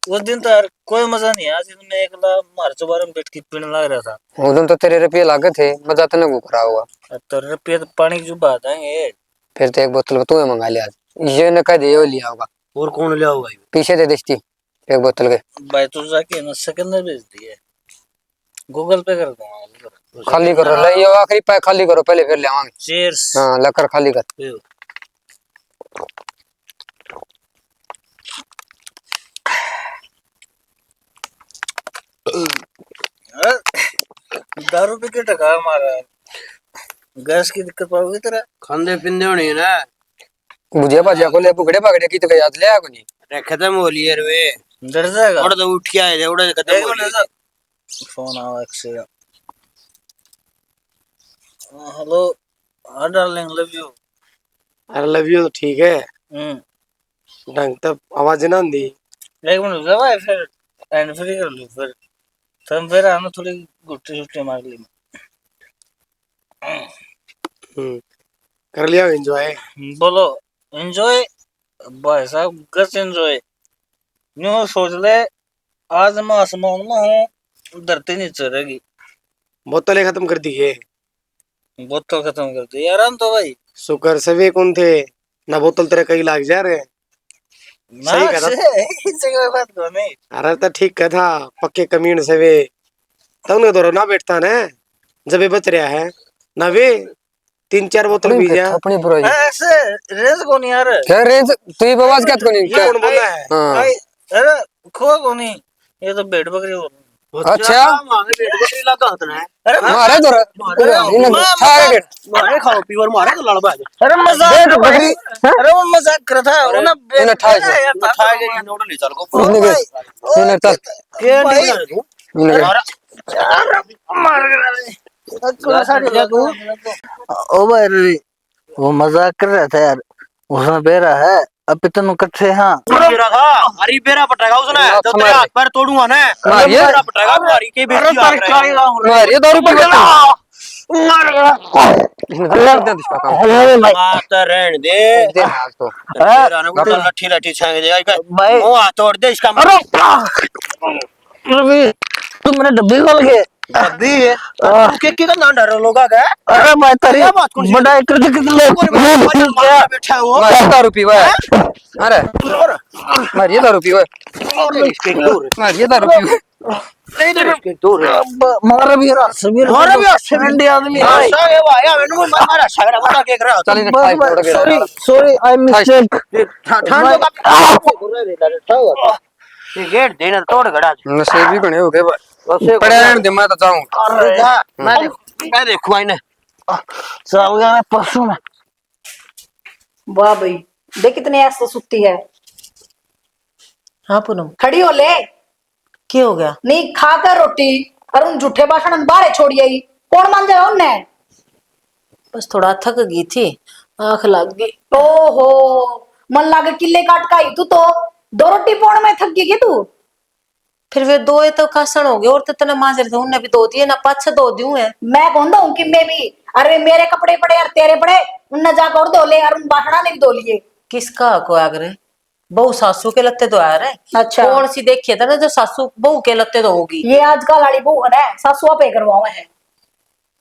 उस दिन तो यार कोई मजा नहीं आया, जिसमें एकला मार चौबारे में बैठ के पीने लग रहा था। उस दिन तो तेरे रुपये लागे थे, मजा तने को करा हुआ। अब तो रुपये तो पानी की जो बात है। फिर तो एक बोतल तू मंगा लिया, ये ने कह दिया लिया होगा। और कौन लिया होगा? पीछे दे दिस्ती एक बोतल के। भाई तू जाके ना सेकंड भेज दिए, गूगल पे कर दूंगा। खाली करो ले, ये आखिरी पैक खाली करो पहले, फिर ले आवांगे। चीयर्स। हाँ लकर खाली कर। दारू पे क्या टका हमारा, गैस की दिक्कत पाओगे तेरा। खाने पीने होनी है ना, बुझे बाजा को ले बुगड़े पकड़े की तो याद ले आ कोनी रे खत्म हो लिया रे। डर जाएगा। और तो उठ के आए थे, उड़ा खत्म हो लिया। फोन आवा एक से। हेलो, हाँ डार्लिंग, लव यू। अरे लव यू तो ठीक है, ढंग तक आवाज ना दी। एक मिनट रुक भाई, फिर एंड फ्री कर लो, फिर आना थोड़ी गुट्टी शुट्टी मार ली। कर लिया एंजॉय। बोलो एंजॉय भाई साहब, गच एंजॉय। यूं सोच ले, आज मैं आसमान में हूँ, धरती नीचे रहेगी। बोतलें खत्म कर दी है, बोतल खत्म कर दी आराम तो भाई। शुक्र सभी कौन थे ना, बोतल तेरे कहीं लाग जा रहे। सही कहा था। इससे कोई बात को नहीं। अरे तो ठीक कहा था, पक्के कमीन सवे तब ना दौड़ो ना बैठता ना, जब ये बच रहा है ना वे 3-4 बोतल पी जा। अपनी बुराई ऐसे रेस को नहीं यार। क्या रेंज तू ये आवाज क्या कोनी ये कौन बोला है? हां अरे खो को नहीं, ये तो भेड़ बकरी हो। अच्छा मांगे पेट बकरी लगा होता है। अरे मारे तो इन थारे मारे खाओ पी और मारे तो लड़बा है। अरे मजाक बकरी अरे वो मजाक कर था वो ना इन ठाए उठा के इन उड़ ले चल को। इन चल के नहीं कर तू मार गया तू। ओ भाई वो मजाक कर रहा था यार, उसमें बेरा है अब इतने कट्ठे। हाँ बेरा था, अरे बेरा पटेगा उसने, तो तेरे हाथ पैर तोड़ूंगा ना। मारिए बेरा पटेगा मारी के बेटी आ रहा है। मारिए दारू पर माता रहने दे तेरा ना उधर लट्ठी लट्ठी छांग दे भाई। वो हाथ तोड़ दे इसका। तुम मैंने डब्बी खोल के अभी है के का ना डर लोगा का। अरे भाई तेरी बात कौन सी बड़ा एक बैठा हुआ मारिए दारू पीवा अरे मारिए दारू पीवा मारिए दारू पीवा मारा भी सभी आदमी चल इन खाई फोड़ के sorry sorry I mistake. Gate देना तोड़ गड़ा नशे भी बने हो गए पड़े रहने दे, मैं तो जाऊं। मैं देखूं इन्हें परसों में। वाह भाई, देख कितने ऐसा सुत्ती है। हाँ पूनम, खड़ी हो ले, क्या हो गया? नहीं खाकर रोटी और उन झूठे भाषण बाहर छोड़ी आई, कौन मान जाए उनने। बस थोड़ा थक गई थी, आंख लग गई। ओहो, मन लागे किले काट का ही तू तो 2 रोटी पौड़ में थक गई तू। फिर वे दो तो कासण हो गए, और तो तना मांजर थे उनने भी 2 दिए ना, 5-6 2 दियो है। मैं कौन दूं कि मैं भी, अरे मेरे कपड़े पड़े और तेरे पड़े, उनने जाकर और धो ले और उन भाषणा ने भी धो लिए। किसका को आगरे बहू सासू के लत्ते तो आ रहे। अच्छा, कौन सी देखी था ना जो सासू बहू के लत्ते तो होगी। ये आजकल वाली बहू है, सासुआ पे करवावे है।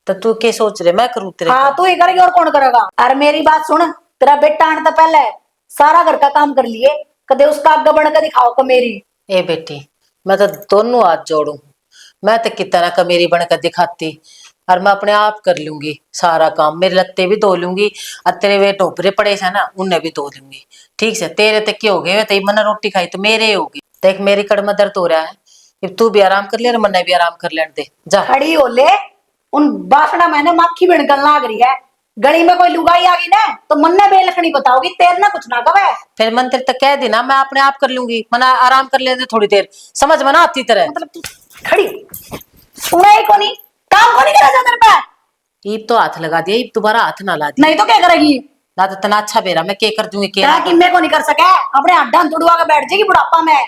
तो तू क्या सोच रहे मैं करूँ तेरे? हाँ तू ही करेगी और कौन करेगा। अरे मेरी बात सुन, तेरा बेटा आने तो पहले सारा घर का काम कर लिए, कदे उसका आगे बढ़ के दिखाओ को मेरी। ए बेटी, मैं तो दोनों हाथ जोड़ू, मैं तो कितना कमेरी बनकर दिखाती, और मैं अपने आप कर लूंगी सारा काम। मेरे लत्ते भी धो लूंगी, और तेरे वे टोपरे पड़े से ना उन्हें भी धो लूंगी। ठीक से तेरे तक के हो गए, तो मना रोटी खाई तो मेरे होगी। देख मेरी कड़मा दर्द हो रहा है, अब तू भी आराम कर ले और मन्ना भी आराम कर लेने दे जा। खड़ी हो ले, उन बासना मैंने माखी बिनकल लाग रही है, गली में कोई लुगाई आ गई ना तो मन ने बेलखनी बताओगी, तेर ना कुछ ना कवे। फिर मन तेरे तक कह देना मैं अपने आप कर लूंगी, मना आराम कर लेने दे थोड़ी देर, समझ मना आती तरह। मतलब तू खड़ी सुना ही कोनी, काम को नहीं करा जा तेरे पे। ईब तो हाथ लगा दिया, ईब दोबारा हाथ ना ला दी। नहीं तो क्या करेगी? ना तो तना अच्छा बेरा मैं क्या कर दूंगी क्या कि मैं को नहीं कर सके, अपने हड्डा तुड़वा के बैठ जाएगी बुढ़ापा में,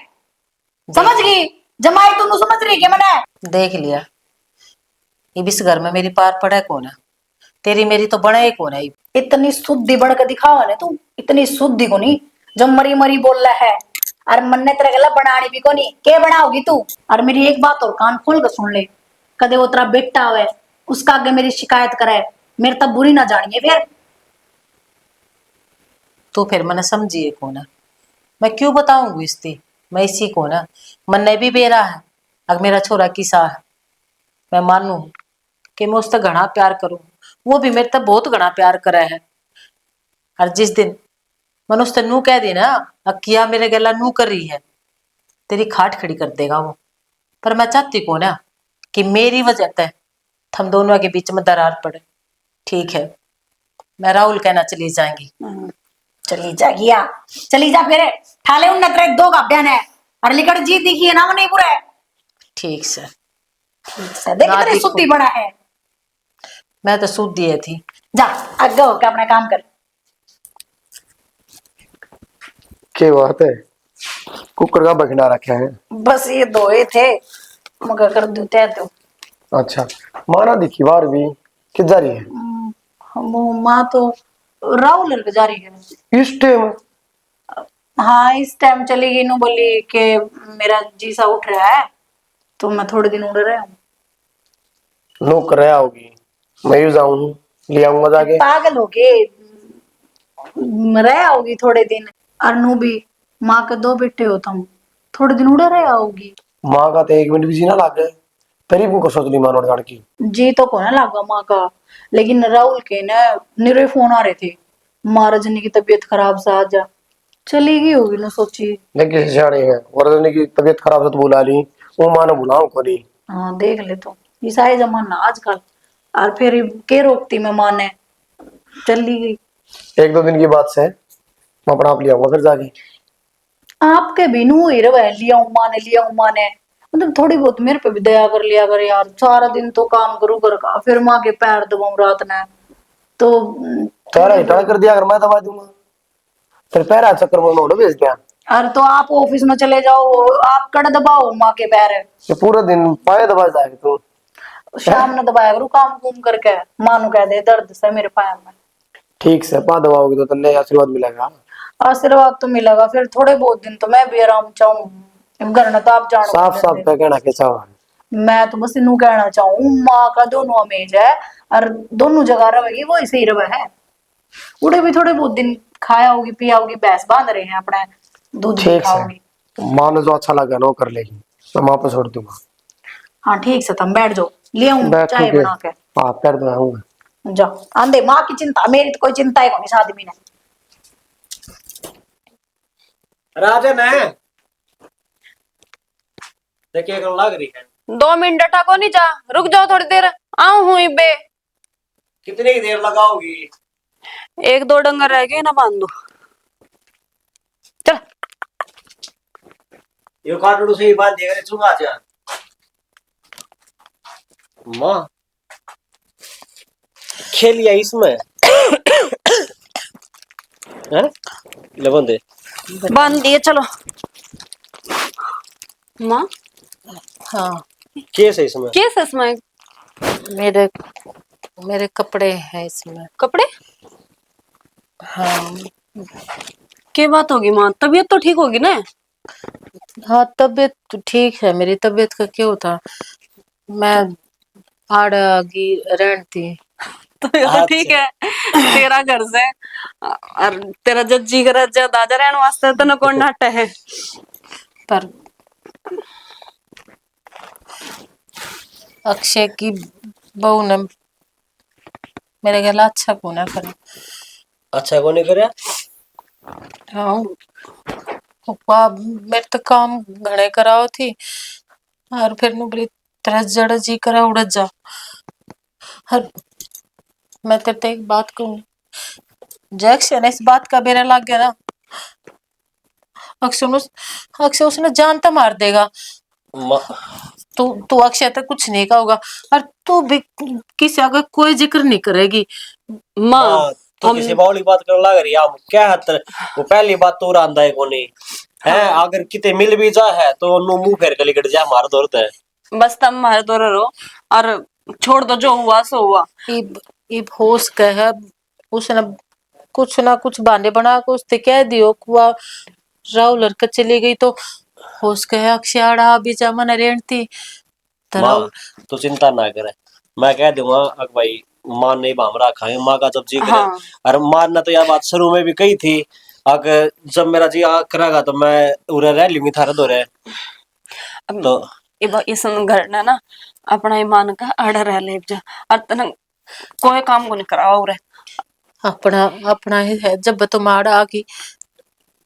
समझ गई? जमाई तुम समझ रही है मैंने देख लिया। ये इस घर में मेरी पार पड़ा कौन है? तेरी मेरी तो बड़ा ही कौन है? इतनी शुद्धि बढ़ के दिखावा ने तू, इतनी शुद्धि को नहीं, जब मरी मरी बोल रहा है और मन ने तेरे गला बनानी भी कोनी के बनाओगी तू। और मेरी एक बात और कान खोल कर सुन ले, कदे वो तेरा बेटा हुए उसका आगे मेरी शिकायत करे, मेरे तब बुरी ना जानिए फिर। तो फिर मैंने समझिए को ना, मैं क्यों बताऊंगी इसकी, मैं इसी को ना मन ने भी बेरा है। अगर मेरा छोरा किसा है, मैं मानू कि मैं उससे घना प्यार करूं, वो भी मेरे तक बहुत घना प्यार करे है। और जिस दिन मैंने उससे नू कह दी ना, किया मेरे गला नू कर रही है, तेरी खाट खड़ी कर देगा वो। पर मैं चाहती को ना कि मेरी वजह से हम दोनों के बीच में दरार पड़े। ठीक है, मैं राहुल कहना चली जाएंगी। चली जा गया, चली जा फिर ठाले उन नतरे दो का बयान है। और लिकड़ जी दिखी है ना वो नहीं पूरा है। ठीक से देख ना तेरी दिखो। सुत्ती बना है। मैं तो सूद दिए थी। जा आगे होके अपना काम कर। क्या बात है, कुकर का बखना रखा है। बस ये दोए थे मगर कर देते तो। अच्छा, माना दिखी बार भी कि जा रही है माँ तो राहुल लड़के जा रही है इस टाइम। हाँ इस टाइम चली गई। नु बोली कि मेरा जीसा उठ रहा है तो मैं थोड़े दिन उड़ रहा हूँ। नो कर रहा होगी, मैं भी जाऊं ले आऊंगा जाके। पागल हो गए, रह आओगी थोड़े दिन। और नु भी माँ के दो बेटे हो तुम, थोड़े दिन उड़े रह आओगी। माँ का तो 1 मिनट भी जीना लाग गए, तेरी को सोच ली मानो जान की। जी तो को ना लागा माँ का, लेकिन राहुल के ना निरे फोन आ रहे थे, माँ रजनी की तबीयत खराब सा आज चली गई होगी ना सोची। लेकिन किसी जाने है वरदनी की तबीयत खराब से तो बुला ली, वो माँ ने बुलाओ को नहीं। हाँ देख ले तो ईसा है जमाना आजकल। और फिर के रोकती मैं माँ ने, चली गई। 1-2 दिन की बात से मैं अपना आप ले आऊंगा फिर जाके। आपके बिनू ही रहे लिया माँ ने लिया माँ ने, मतलब थोड़ी बहुत मेरे पे भी दया कर लिया कर यार। सारा दिन तो काम करूँ घर का, फिर माँ के पैर दबाऊं रात ने तो तेरा हिटाड़ा कर दिया अगर मैं दबा दूंगा, फिर पैरा चक्कर में नोट भेज दिया। अरे तो आप ऑफिस में चले जाओ, आप कड़ दबाओ माँ के पैर। ये पूरा दिन पाए दबा जाएगा तू। शाम ने दबाया करूँ काम कुम करके, माँ नु कह दे दर्द से मेरे पैर में। ठीक से पा दबाओगे तो तन्ने आशीर्वाद मिलेगा। आशीर्वाद तो मिलेगा, फिर थोड़े बहुत दिन तो मैं भी आराम चाहूँ घर ने तो आप जानो। साफ साफ का कहना कैसा हुआ। मैं तो बस इनू कहना चाहूँ माँ का दोनों अमेज है और दोनों जगह रहेगी वो ऐसे ही रहे है। उड़े भी थोड़े बहुत दिन खाया होगी पिया होगी, भैंस बांध रहे हैं अपने, दूध भी ठीक खाओगी। से माँ ने जो अच्छा लगा ना वो कर लेगी, मैं माँ पे छोड़ दूंगा। हाँ ठीक से तुम बैठ जाओ, ले आऊँ चाय बना के। हाँ कर दो आऊंगा। जाओ आंधे, माँ की चिंता, मेरी तो कोई चिंता है नहीं आदमी ने। राजन है देखिए कल लग रही है। 2 मिनट डटा को नहीं जा, रुक जाओ थोड़ी देर, आऊं हुई बे। कितनी ही देर लगाओगी? 1-2 डंगर रह गए ना, बांध दो। चल ये काटड़ू से ही बांध दिया चुंगा जा। माँ खेलिया इसमें है ले बंदे बांध दिए, चलो। माँ हाँ केस है इसमें। केस है इसमें? मेरे मेरे कपड़े हैं इसमें। कपड़े? हाँ क्या बात होगी माँ, तबीयत तो ठीक होगी ना? हाँ तबीयत तो ठीक है, मेरी तबीयत का क्यों था, मैं आड़गी रहन थी। तो ये तो ठीक है, तेरा घर से और तेरा जज्जी का रज्जा दादा रहने वास्ते तो न कौन नाटा है। पर अक्षय की बहू ने मेरे गला अच्छा को ना करे। अच्छा को नहीं करे? हाँ मेरे तो काम घने कराओ थी और फिर नु बड़ी तरह जड़ जी करा उड़ जा। हर मैं तेरे ते एक बात कहूँ, जैक्शन इस बात का बेरा लग गया ना, अक्षय उसने जान तो मार देगा। तू तू अक्षय तक कुछ नहीं कहोगा और तू भी किसी आगे कोई जिक्र नहीं करेगी। माँ तो किसी बावली बात कर लग रही हम क्या है, वो पहली बात तो रांदा है कोनी है। अगर किते मिल भी जा है तो नु मुंह फेर के लिकट जा, मार दौड़ता है। बस तुम मारे दो रहो और छोड़ दो, जो हुआ सो हुआ। इब होश कह उसने कुछ ना कुछ बहाने बना के उससे कह दियो कुआ राहुल लड़का चली गई तो होश गया अक्षयाड़ा अभी जा मन रेंट थी तो माँ राहुल तू चिंता ना करे, मैं कह दूंगा अक भाई माँ नहीं भाम रखा है, माँ का जब जी करे। हाँ। और माँ ने तो यह बात शुरू में भी कही थी, अगर जब मेरा जी करेगा तो मैं उरे रह लूंगी थारे दो रहे। तो ये सन घर ना अपना ईमान का आड़ा रह ले जा और तना कोई काम को नहीं कराओ रे। अपना अपना ही है जब तो माड़ा आ गई।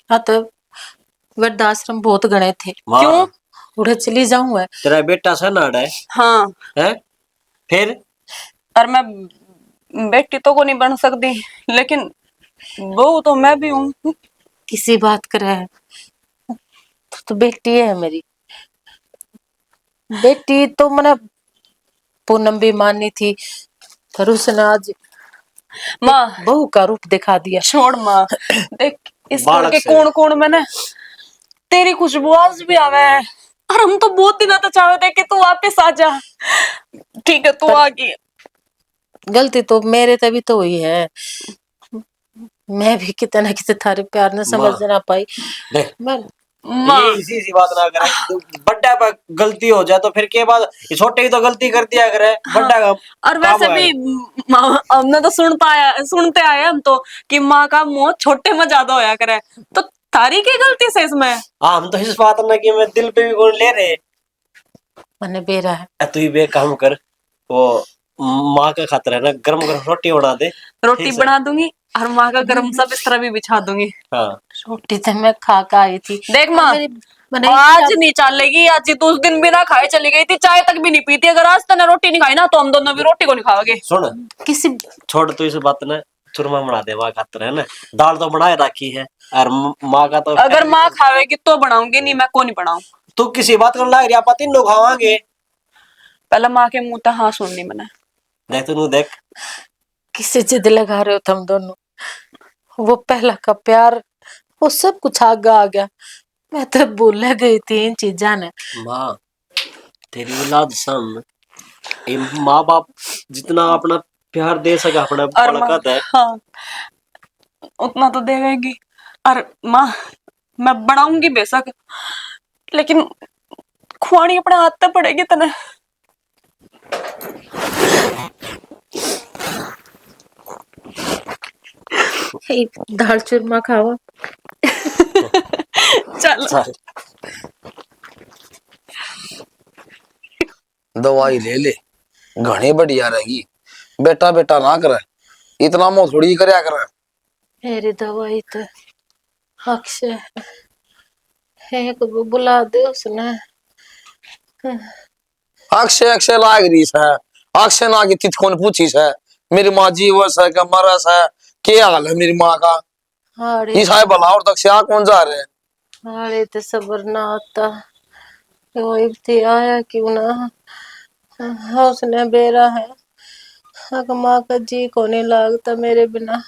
हाँ तो वृद्धाश्रम बहुत गणे थे क्यों उड़े चली जाऊं है तेरा बेटा सा नाड़ा है, हाँ हैं? फिर और मैं बेटी तो को नहीं बन सकती लेकिन बहू तो मैं भी हूँ। किसी बात करे है तो बेटी है मेरी बेटी तो मैंने पूनम भी मानी थी पर उसने आज माँ बहू का रूप दिखा दिया। छोड़ माँ देख इस घर बालक के से। कौन कौन मैंने तेरी खुशबू आज भी आवे है और हम तो बहुत दिनों तक चाहते थे कि तू वापस आ जा। ठीक है तू आ गई। गलती तो मेरे तभी तो हुई है मैं भी कितना ना कितना थारे प्यार न समझ ना पाई। देख मैं माँ ये इसी सी बात ना करे, तो बड्डा पर गलती हो जाए तो फिर के बाद ये छोटे ही तो गलती कर दिया करे, हाँ, बड्डा का और काम वैसे भी हमने तो सुनते आए हम तो कि माँ का मुंह छोटे में ज्यादा होया करे तो तारी की गलती से इसमें। हाँ हम तो इस बात ना कि मैं दिल पे भी कौन ले रहे। मैंने बेरा है तू ही बे काम कर, वो माँ का खातर है ना गरम गरम रोटी बना दे। रोटी ठीक से। बना दूंगी और माँ का गरम सा बिस्तर भी बिछा दूंगी। हाँ रोटी तो मैं खा के आई थी देख माँ मेरी मैंने आज नहीं चलेगी आज तो उस दिन बिना खाए चली गई थी चाय तक भी नहीं पीती अगर आज तने रोटी नहीं खाई ना तो हम दोनों भी रोटी को नहीं खाओगे। सुन किसी छोड़ तू इस बात ने चूरमा बना दे माँ खातर है ना, दाल तो बनाए रखी है और माँ का तो अगर माँ खावेगी तो बनाऊंगी नहीं मैं को नहीं बनाऊं। तू किसी बात कर लाग रही आप तीनों खावांगे। पहले माँ के मुंह तक हाँ सुननी मैंने। देख तू देख किसी जिद लगा रहे हो तुम दोनों वो पहला का प्यार वो सब कुछ आगे आ गया मैं तो भूल गई थी इन चीजा ने। माँ तेरी औलाद सामने ये माँ बाप जितना अपना प्यार दे सके अपने और माँ बलकत है। हाँ उतना तो देगी और माँ मैं बनाऊंगी बेशक लेकिन खुआनी अपने हाथ तक पड़ेगी तने। दाल चूरमा खावा चल दवाई ले ले घने बढ़िया रहेगी। बेटा बेटा ना करे इतना मोह थोड़ी करया करे। मेरी दवाई तो अक्षय है को बुला दे उसने। अक्षय अक्षय लाग रही है अक्षय ना की तिथ कौन पूछी है मेरी माँ जीवस है क्या मरस है क्या हाल है मेरी माँ का हाड़े इस है भला और तक से आ कौन जा रहे हैं। हाड़े तो सबर ना आता वो इब्ती आया क्यों ना हाँ, उसने बेरा है अगर माँ का जी को नहीं लागता मेरे बिना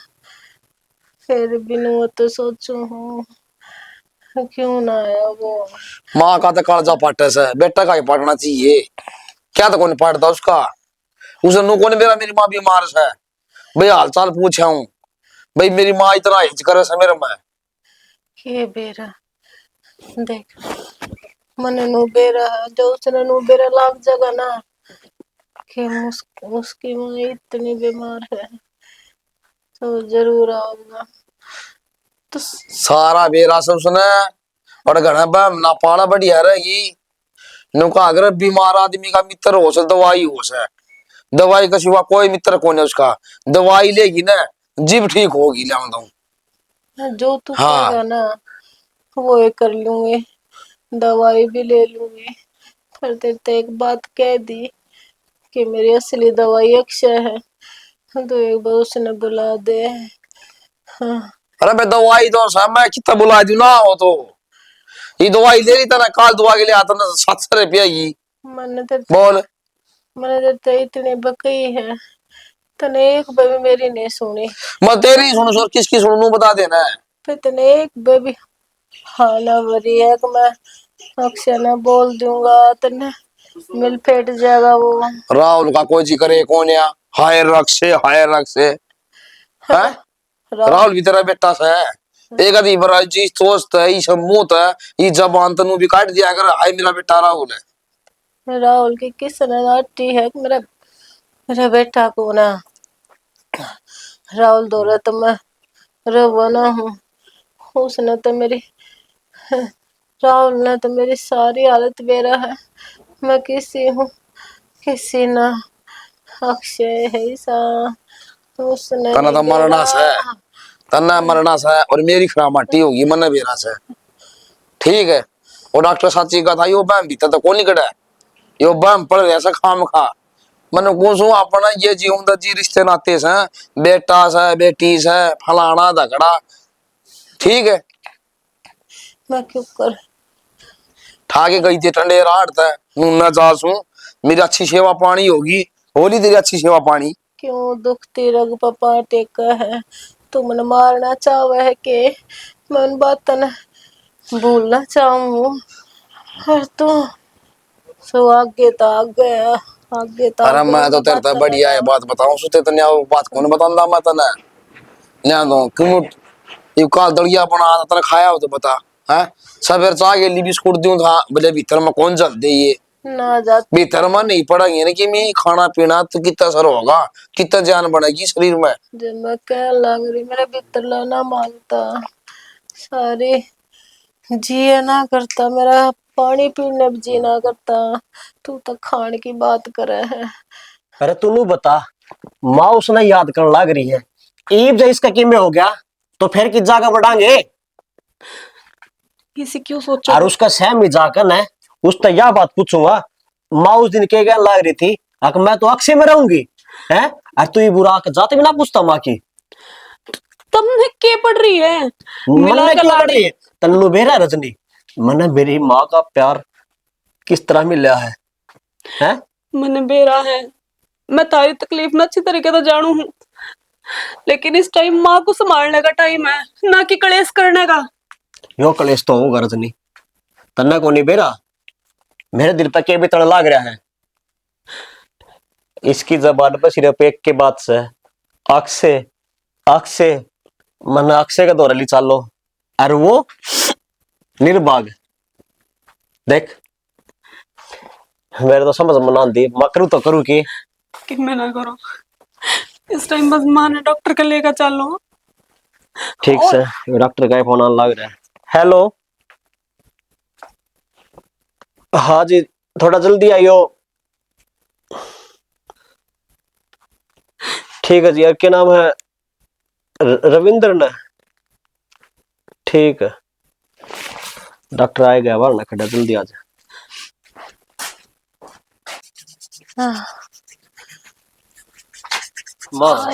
फिर बिनु तो सोचू हूँ क्यों ना आया वो। माँ का तो कालजा पाटे से बेटा का ही पढ़ना चाहिए क्या तो कौन पढ़ता उसका उसे नु कौन मेरा मेरी माँ बीमार है भाई हाल चाल पूछा हूँ भाई मेरी माँ इतना हिच करे से मेरे में के बेरा देख मने नु बेरा है जो उसने नु बेरा लाग जगह ना कि उसकी माँ इतनी बीमार है तो जरूर आऊंगा तो सारा बेरा सब सुने और घर में ना पाला बढ़िया रहेगी नुका अगर बीमार आदमी का मित्र हो से दवाई हो से दवाई का सिवा कोई मित्र कौन है उसका दवाई लेगी ना जीव ठीक होगी ले जो तू हाँ कहेगा ना वो ही कर लूंगी दवाई भी ले लूंगी पर तेरे तो एक बात कह दी कि मेरी असली दवाई अक्षय है तो एक बार उसने बुला दे। हाँ अरे मैं दवाई तो मैं कितना बुला दू ना हो तो ये दवाई ले ली था काल दवा के लिए आता ना 700 रुपया की बोल मैंने तो इतनी बकई है तने एक बेबी मेरी नहीं सुनी मैं तेरी सुन किसकी सुनू बता देना फिर तने एक बेबी हाँ ना भरी है कि मैं अक्षय ने बोल दूंगा तने मिल फेट जाएगा वो। राहुल का कोई जी करे कौन या हायर रख से हैं? राहुल भी तेरा बेटा से है एक आधी बार जी सोचता है, ये मुंह है, ये जबान तनु भी काट दिया कर। हाय मेरा बेटा राहुल है। राहुल की किसने डांटी है? मेरा मेरा बेटा को ना राहुल दौरा तो मैं रवाना हूँ। उसने तो मेरी राहुल ने तो मेरी सारी हालत बेरा है। मैं किसी हूँ किसी ना। अक्षय है सा उसने तना तो मरना से, तना मरना से और मेरी खरामाटी होगी मन बेरा से। ठीक है, और डॉक्टर साची का था यो बम भीतर तो कौन निकटा है, यो बम पड़ गया सा खाम खा। मन को अपना ये जीवन जी रिश्ते नाते से, बेटा से बेटी से फलाना धकड़ा। ठीक है, मैं क्यों कर ठाके गई थी ठंडे रात था नूना जासू। मेरी अच्छी सेवा पानी होगी, होली तेरी अच्छी सेवा पानी। क्यों दुखती रग पपा टेका है? तू मन मारना चाहे है के मैं उन बातों ने भूलना चाहूँ। और तू सो आगे तो आगे तो अरे मैं तो तेरे तो बढ़िया है बात बताऊं सुते तने बात कौन बताऊंगा मैं तने ना दो क्यों ये काल दलिया बना तने खाया हो तो बता हैं। सवेर चाह के लिए बिस्कुट दूं था बोले भीतर में कौन जल दे ये ना जा भीतर में नहीं पड़ेंगे ना कि मैं खाना पीना तो कितना असर होगा, कितना जान बढ़ेगी शरीर में। जब मैं कह लग रही मेरा भीतर लाना मांगता सारी जिए ना करता मेरा पानी पीने भी जी ना करता। तू तो खान की बात करे है। अरे तू बता, माँ उसने याद करने लग रही है। ईब जब इसका किमे हो गया तो फिर किस जगह बढ़ांगे? इसे क्यों सोचो? और उसका सहम ही जाकर है उसने यह बात पूछूंगा। माँ उस दिन के कहने लग रही थी अक मैं तो अक्षय में रहूंगी है। और तू ये बुरा जाते भी ना पूछता माँ की। तुमने के पड़ रही है? मन में क्यों पड़ रही है? तन्नू बेरा रजनी मन मेरी माँ का प्यार किस तरह मिला है? मन बेरा है। मैं तारी तकलीफ ना अच्छी तरीके से जानू हूँ, लेकिन इस टाइम माँ को संभालने का टाइम है, ना कि कलेश करने का। यो कलेश तो होगा रजनी, तन्ना को नहीं बेरा मेरे दिल पर के भी तड़ लाग रहा है। इसकी जबान पर सिर्फ एक के बात से अक्षय अक्षय मन अक्षय का दौरा ली चालो और वो निर्भाग देख। मेरे तो समझ में ना आती मैं करूँ तो करूँ कि मैं ना करो। इस टाइम बस माँ ने डॉक्टर का लेकर चलो। ठीक से डॉक्टर का फोन आने लग रहा है। हेलो हाँ जी थोड़ा जल्दी आइयो। ठीक है जी। यार क्या नाम है? रविंद्र ने? ठीक है डॉक्टर आएगा वरना खड़ा जल्दी आ जा। माँ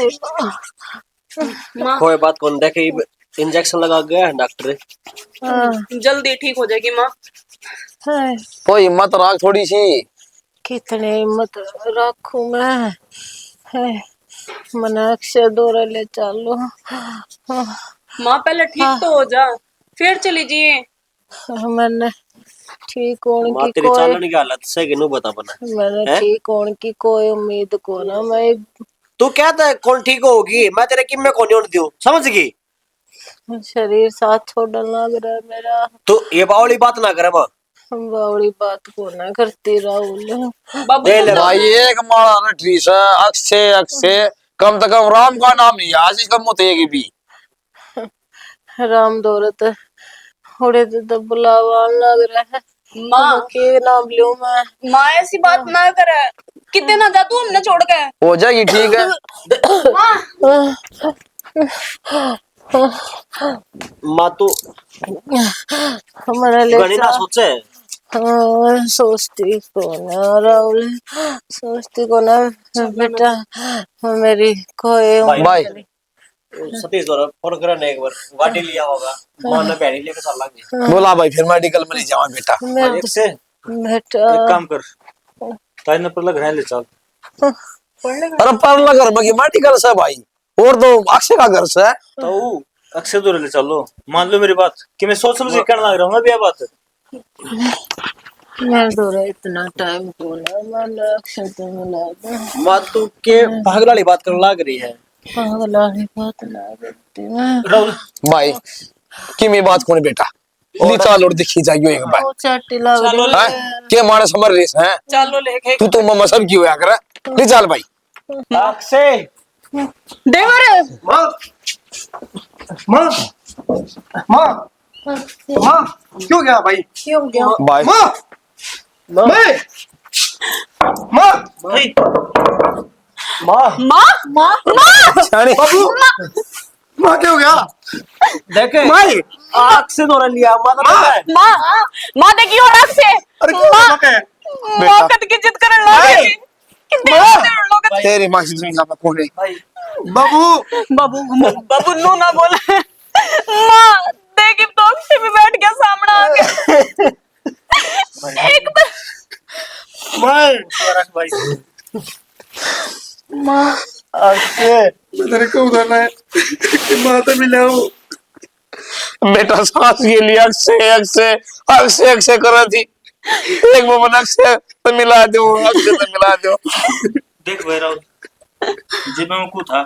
कोई बात कौन देखे इंजेक्शन लगा गया है डॉक्टर। जल्दी ठीक हो जाएगी माँ। कोई हिम्मत रख थोड़ी सी। कितने हिम्मत रखूं मैं? मन अक्षय दौरा ले चलो। माँ पहले ठीक तो हो जा, फिर चली जाइए। मैंने ठीक होने माँ की तेरी कोई चालन की हालत से कि बता बना मैंने ठीक होने की कोई उम्मीद को ना। मैं तू कहता है कौन ठीक होगी? मैं तेरे किम में कौन दूं समझ गई? शरीर साथ छोड़ने लग रहा है मेरा। तू ये बावली बात ना करे माँ। बावड़ी बात को ना करती राहुल। भाई एक मारा ना ट्रीस अक्षय अक्षय कम से कम राम का नाम नहीं आज इसका मुतेगी भी। राम दौलत थोड़े तो बुलावा लग रहा है। माँ के नाम लूं मैं? माँ ऐसी बात ना करे, कितने ना जा तू हमने छोड़ के। हो जाएगी ठीक है। माँ तू हमारा गणी ना सोचे। सोचती को ना राहुल, सोचती को ना बेटा मेरी कोई भाई सतीश दौरा फोन करा ने एक बार गाड़ी लिया होगा मां ने बैठी लेके चल लांगे। बोला भाई फिर मेडिकल में ले जावा बेटा। एक से बेटा एक काम कर ताई ने पर लग रहा है ले चल। अरे परला घर में मेडिकल से भाई और तो अक्षय का घर से तो अक्षय दूर ले चलो। मान लो मेरी बात कि मैं सोच समझ के कहने लग रहा हूँ ना भी बात। मैं दौरा इतना टाइम को ना मैं अक्षय तो मिला दूं। माँ तू के पागल वाली बात करने लग रही है। पागल वाली बात ना करती मैं। भाई कि मैं बात कौन बेटा ली चाल और दिखी जाइयो एक बार ओ चाटी लग चलो रही हैं के मारे समर रेस हैं चलो लेके तू तो मम्मा सब की होया कर ली चाल भाई अक्षय देवर माँ माँ माँ माँ क्यों गया भाई क्यों गया भाई माँ मैं माँ भाई माँ माँ माँ माँ छानी बाबू माँ क्या हो गया देखे माँ अक्षय दौरा लिया माता माँ माँ माँ देखिए और रख से अरे क्यों माँ माँ माँ कद की जिद करने लगे तेरी माँ की दुनिया में कौन है बाबू बाबू बाबू नू ना बोले माँ देखिए तो अक्षय भी बैठ गया सामने आके एक तो माँ अक्षय तेरे को उधरना है कि माँ तो मिला हूँ बेटा सांस के लिए अक्षय अक्षय अक्षय अक्षय कर रही थी एक मोमन अक्षय तो मिला दो अक्षय तो मिला दो देख भाई राउत जब मैं को था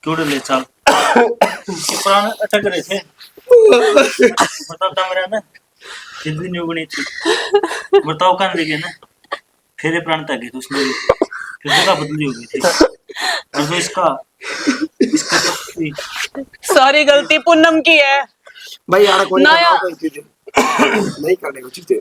क्यों ले चल कि प्राण अटक रहे थे बताओ था मेरा ना फिर भी नहीं उगनी थी बताओ कान देखे ना फिर प्राण तक है तो उसने फिर जगह बदली हो गई थी और जो इसका इसका तो सारी गलती पूनम की है भाई यार कोई नया नहीं करने को चीजें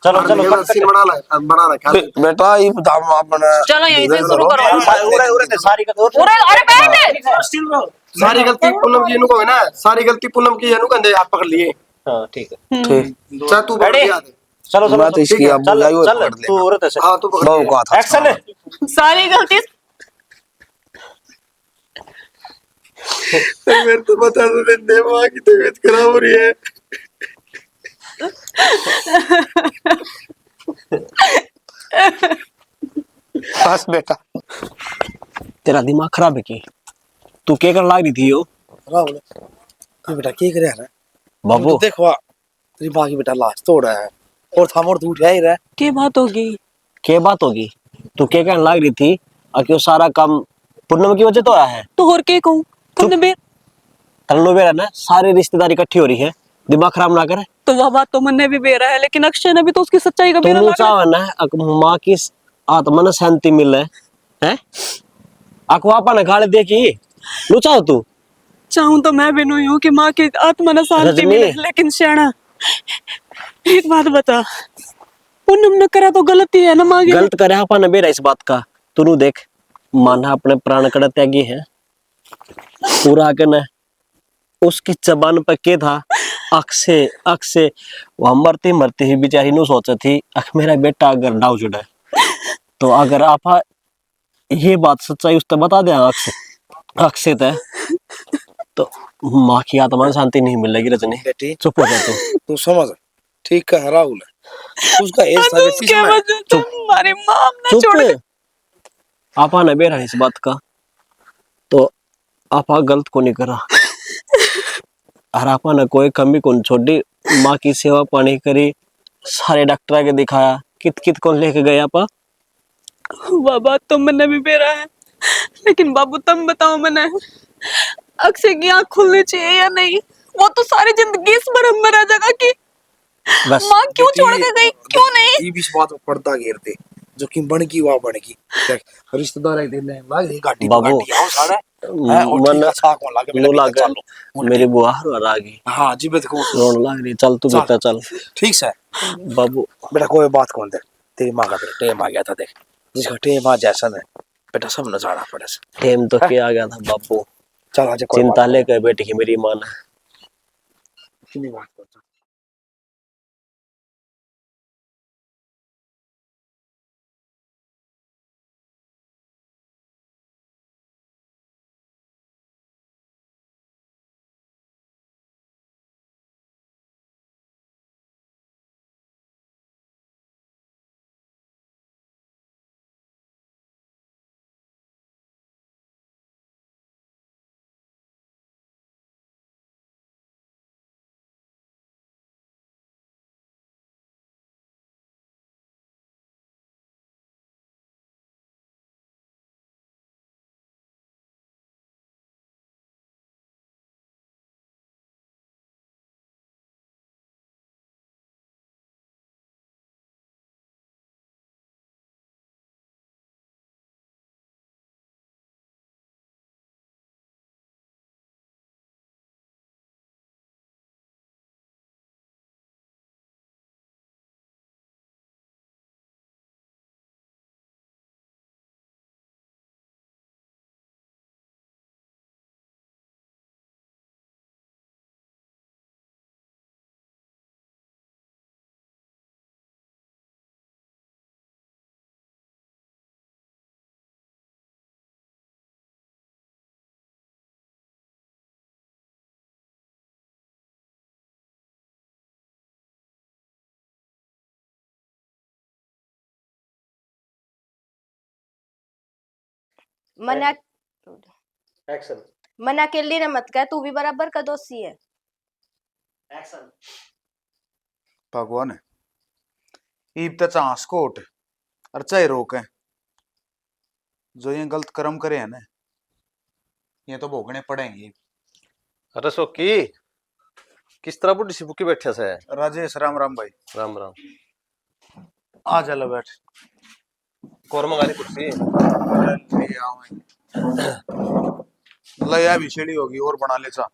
चलो चलो ये सीन बना रखा है बेटा ये बताओ अपना चलो यहीं से शुरू करो उरे उरे ते सारी का अरे अरे बैठ स्टिल रहो सारी गलती पूनम की इनको है ना सारी गलती पूनम की है कंधे आप पकड़ लिए हाँ ठीक है ठीक चाहे तू पकड़ लिया दे चलो चलो मैं तो इसकी अब चल बुलाई हुई चल पकड़ तू लेना उरे ते से हाँ तू पकड़ बहु लिया का था एक्शन सारी गलती मेरे तो बता दो दिन माँ की तबीयत खराब हो रही है बस बेटा तेरा दिमाग खराब है की तू क्या कर लाग रही थी यो राहुल ये बेटा क्या करे यार बाबू देखो तेरी माँ की बेटा लाश तोड़ रहा है और था मोड़ तू उठा ही रहा है की बात होगी क्या बात होगी तू क्या कहने लाग रही थी आखिर सारा काम पूनम की वजह तो आया है तो और के कहूँ तुमने बे तन्नो बेरा ना सारी रिश्तेदारी इकट्ठी हो रही है दिमाग खराब ना करे तो वह बात तो मन ने भी बेरा है लेकिन अक्षय ने भी तो उसकी सच्चाई का बेरा तुम लगा चाहो ना माँ की आत्मा ने शांति मिले हैं अकवापा ने गाले देखी नु चाहो तू चाहूं तो मैं भी नहीं हूँ कि माँ की आत्मा न शांति रजनी। मिले लेकिन श्याणा एक बात बता पूनम ने करा तो गलती है ना माँ की गलत करे आपा ने बेरा इस बात का तू देख माना अपने प्राण कड़ा त्यागी है पूरा के न उसकी जबान पे के था अक्षय अक्षय वह मरते मरते ही बेचारी नु सोचा थी अख मेरा बेटा अगर डाउ जुड़ा तो अगर आपा ये बात सच्चाई उसने बता दिया अक्षय अक्षय तय तो माँ की आत्मा में शांति नहीं मिलेगी रजनी बेटी चुप हो जा तू तू समझ ठीक है राहुल उसका एज था बेटी उसके वजह से हमारी माँ ने छोड़ दी चुप आपा ने बेरा इस बात का तो आपा गलत को नहीं करा और आपा ने कोई कमी को नहीं छोड़ी माँ की सेवा पानी करी सारे डॉक्टर के दिखाया कित कित कौन लेके गए आपा वह बात तो मैंने भी बेरा है लेकिन बाबू तुम बताओ मैंने अक्षय की आँख खुलनी चाहिए या नहीं वो तो सारी जिंदगी इस भरम में रह जाएगा कि बस माँ क्यों छोड़ के गई क्यों नहीं ये भी इस बात में पर्दा घेरते जो कि बन की वह बन की देख रिश्तेदार एक दिन ने लाग रही गाड़ी बाबू गाड़ी आओ सारा है और ठीक है छाक में लागे नो मेरे लागे चलो मेरी बुआ हर आ गई हाँ जी बेटे को रोन लाग रही चल तू बेटा चल ठीक है बाबू बेटा कोई बात कौन दे तेरी माँ का बेटा टेम आ गया था देख जिसका टेम आ जैसा है बेटा सब न जाना पड़े टेम तो क्या आ गया था बाबू चल आज कोई चिंता लेकर बेटी की मेरी मां ने बात मना एक्शन मना के लिए ना मत कह, तू भी बराबर का दोषी है। एक्शन भगवान है ईब तो चांस कोट और चाहे रोके जो ये गलत कर्म करे है ना ये तो भोगने पड़ेंगे। अरे सोकी किस तरह बुढ़ी सी भूखी बैठे से? राजेश राम राम भाई। राम राम। आ जा लो बैठ। कोर मंगानी कुर्सी। लया भी छेड़ी होगी और बना ले चा।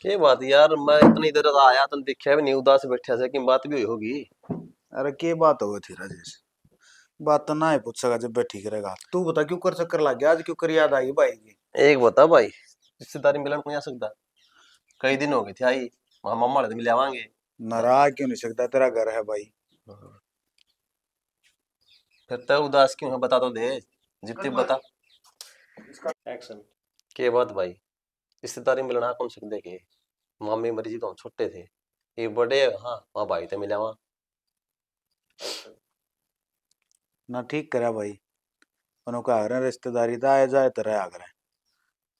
के बात यार, मैं इतनी देर आया तुम देखा भी नहीं, उदास बैठे से कि बात भी हुई होगी। अरे के बात हो थी राजेश, बात तो ना ही पूछ सका जब बैठी करेगा। तू बता क्यों कर चक्कर लग गया आज, क्यों कर याद आई भाई की? एक बता भाई, रिश्तेदारी मिलन को नहीं आ सकता? कई दिन हो गए थे आई, वहां मामा वाले मिले आवांगे। नाराज क्यों नहीं सकता, तेरा घर है भाई। फिर तो उदास क्यों है बता तो दे, जितने बता। एक्शन के बात भाई, रिश्तेदारी मिलन आ कौन सकते के? मामी मरी जी तो हम छोटे थे, ये बड़े हाँ वहाँ भाई तो मिले वहां। ना ठीक करा भाई, उन्होंने कहा रहे रिश्तेदारी तो आए जाए तेरा आगर है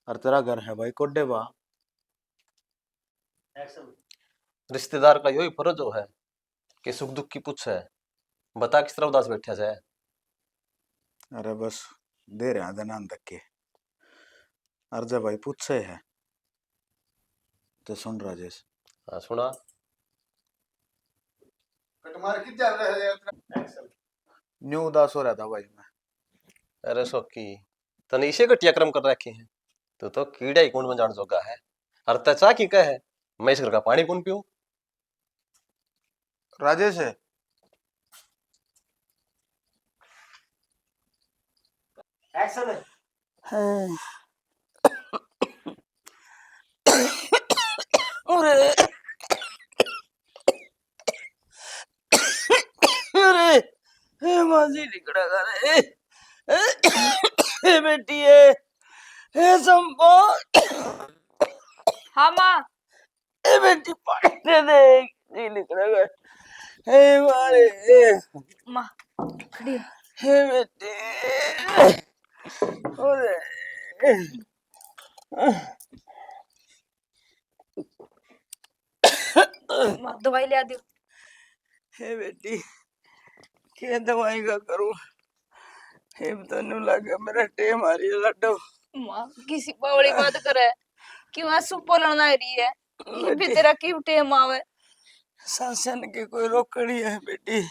और तेरा घर है भाई कोडे बा। एक्शन रिश्तेदार का यही फर्ज हो है कि सुख दुख की पूछ है। बता किस तरह उदास बैठा से? अरे बस दे रहे हैं दनान तक के अर्जा भाई पूछे है तो सुन राजेश। हाँ सुना। एक्शन न्यू उदास हो रहा था भाई मैं। अरे सोकी तने इसे घटिया कर्म कर रखे हैं, तो कीड़ा ही कुंड में जान जोगा है। अरे तचा की कह है, मैं इस घर का पानी कौन पीऊं? राजेश है एक्शन अरे अरे हे माजी निकड़ा रे, हे बेटी है, हे संपो, हाँ माँ। हे बेटी पानी दे दे, जी निकड़ा हे मारे, माँ खड़ी हो। हे बेटी, अरे माँ दवाई ले आ दियो। हे बेटी क्या दवाई का करूं, हे तो नु लगा मेरा टेम आ रही है लड्डू। माँ किसी बावड़ी बात करे, क्यों आंसू पोलना रही है, ये भी तेरा क्यों टेम आवे? शासन की कोई रोकड़ी है बेटी,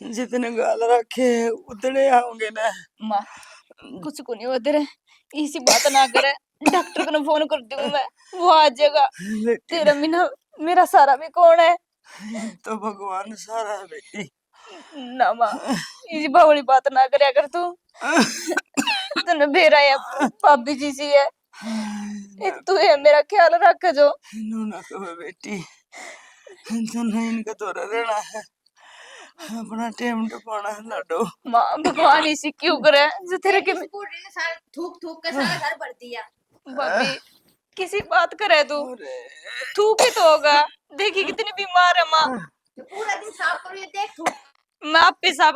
जितने गाल रखे उतने आओगे ना। माँ कुछ को नहीं होते रहे, इसी बात ना करे, डॉक्टर को फोन कर दूंगा मैं, वो आ जाएगा। तेरा मीना मेरा सारा भी कौन है? तो भगवान सारा है बेटी। ना माँ इसी बावड़ी बात ना करे, अगर तू तने बेरा या भाभी जी सी है, एक तू है मेरा ख्याल रख जो। नो ना कहो बेटी, तना इनका तो रहना है, अपना टेम टपाना है लड्डू। माँ भगवान इसी क्यों करे जो तेरे के स्कूटी ने सारा थूक थूक के सारा घर भर दिया। भाभी किसी बात करे तू ही तो होगा, देखी कितनी बीमार है माँ। पूरा दिन साफ करो ये देख थूक। मैं आप पे साफ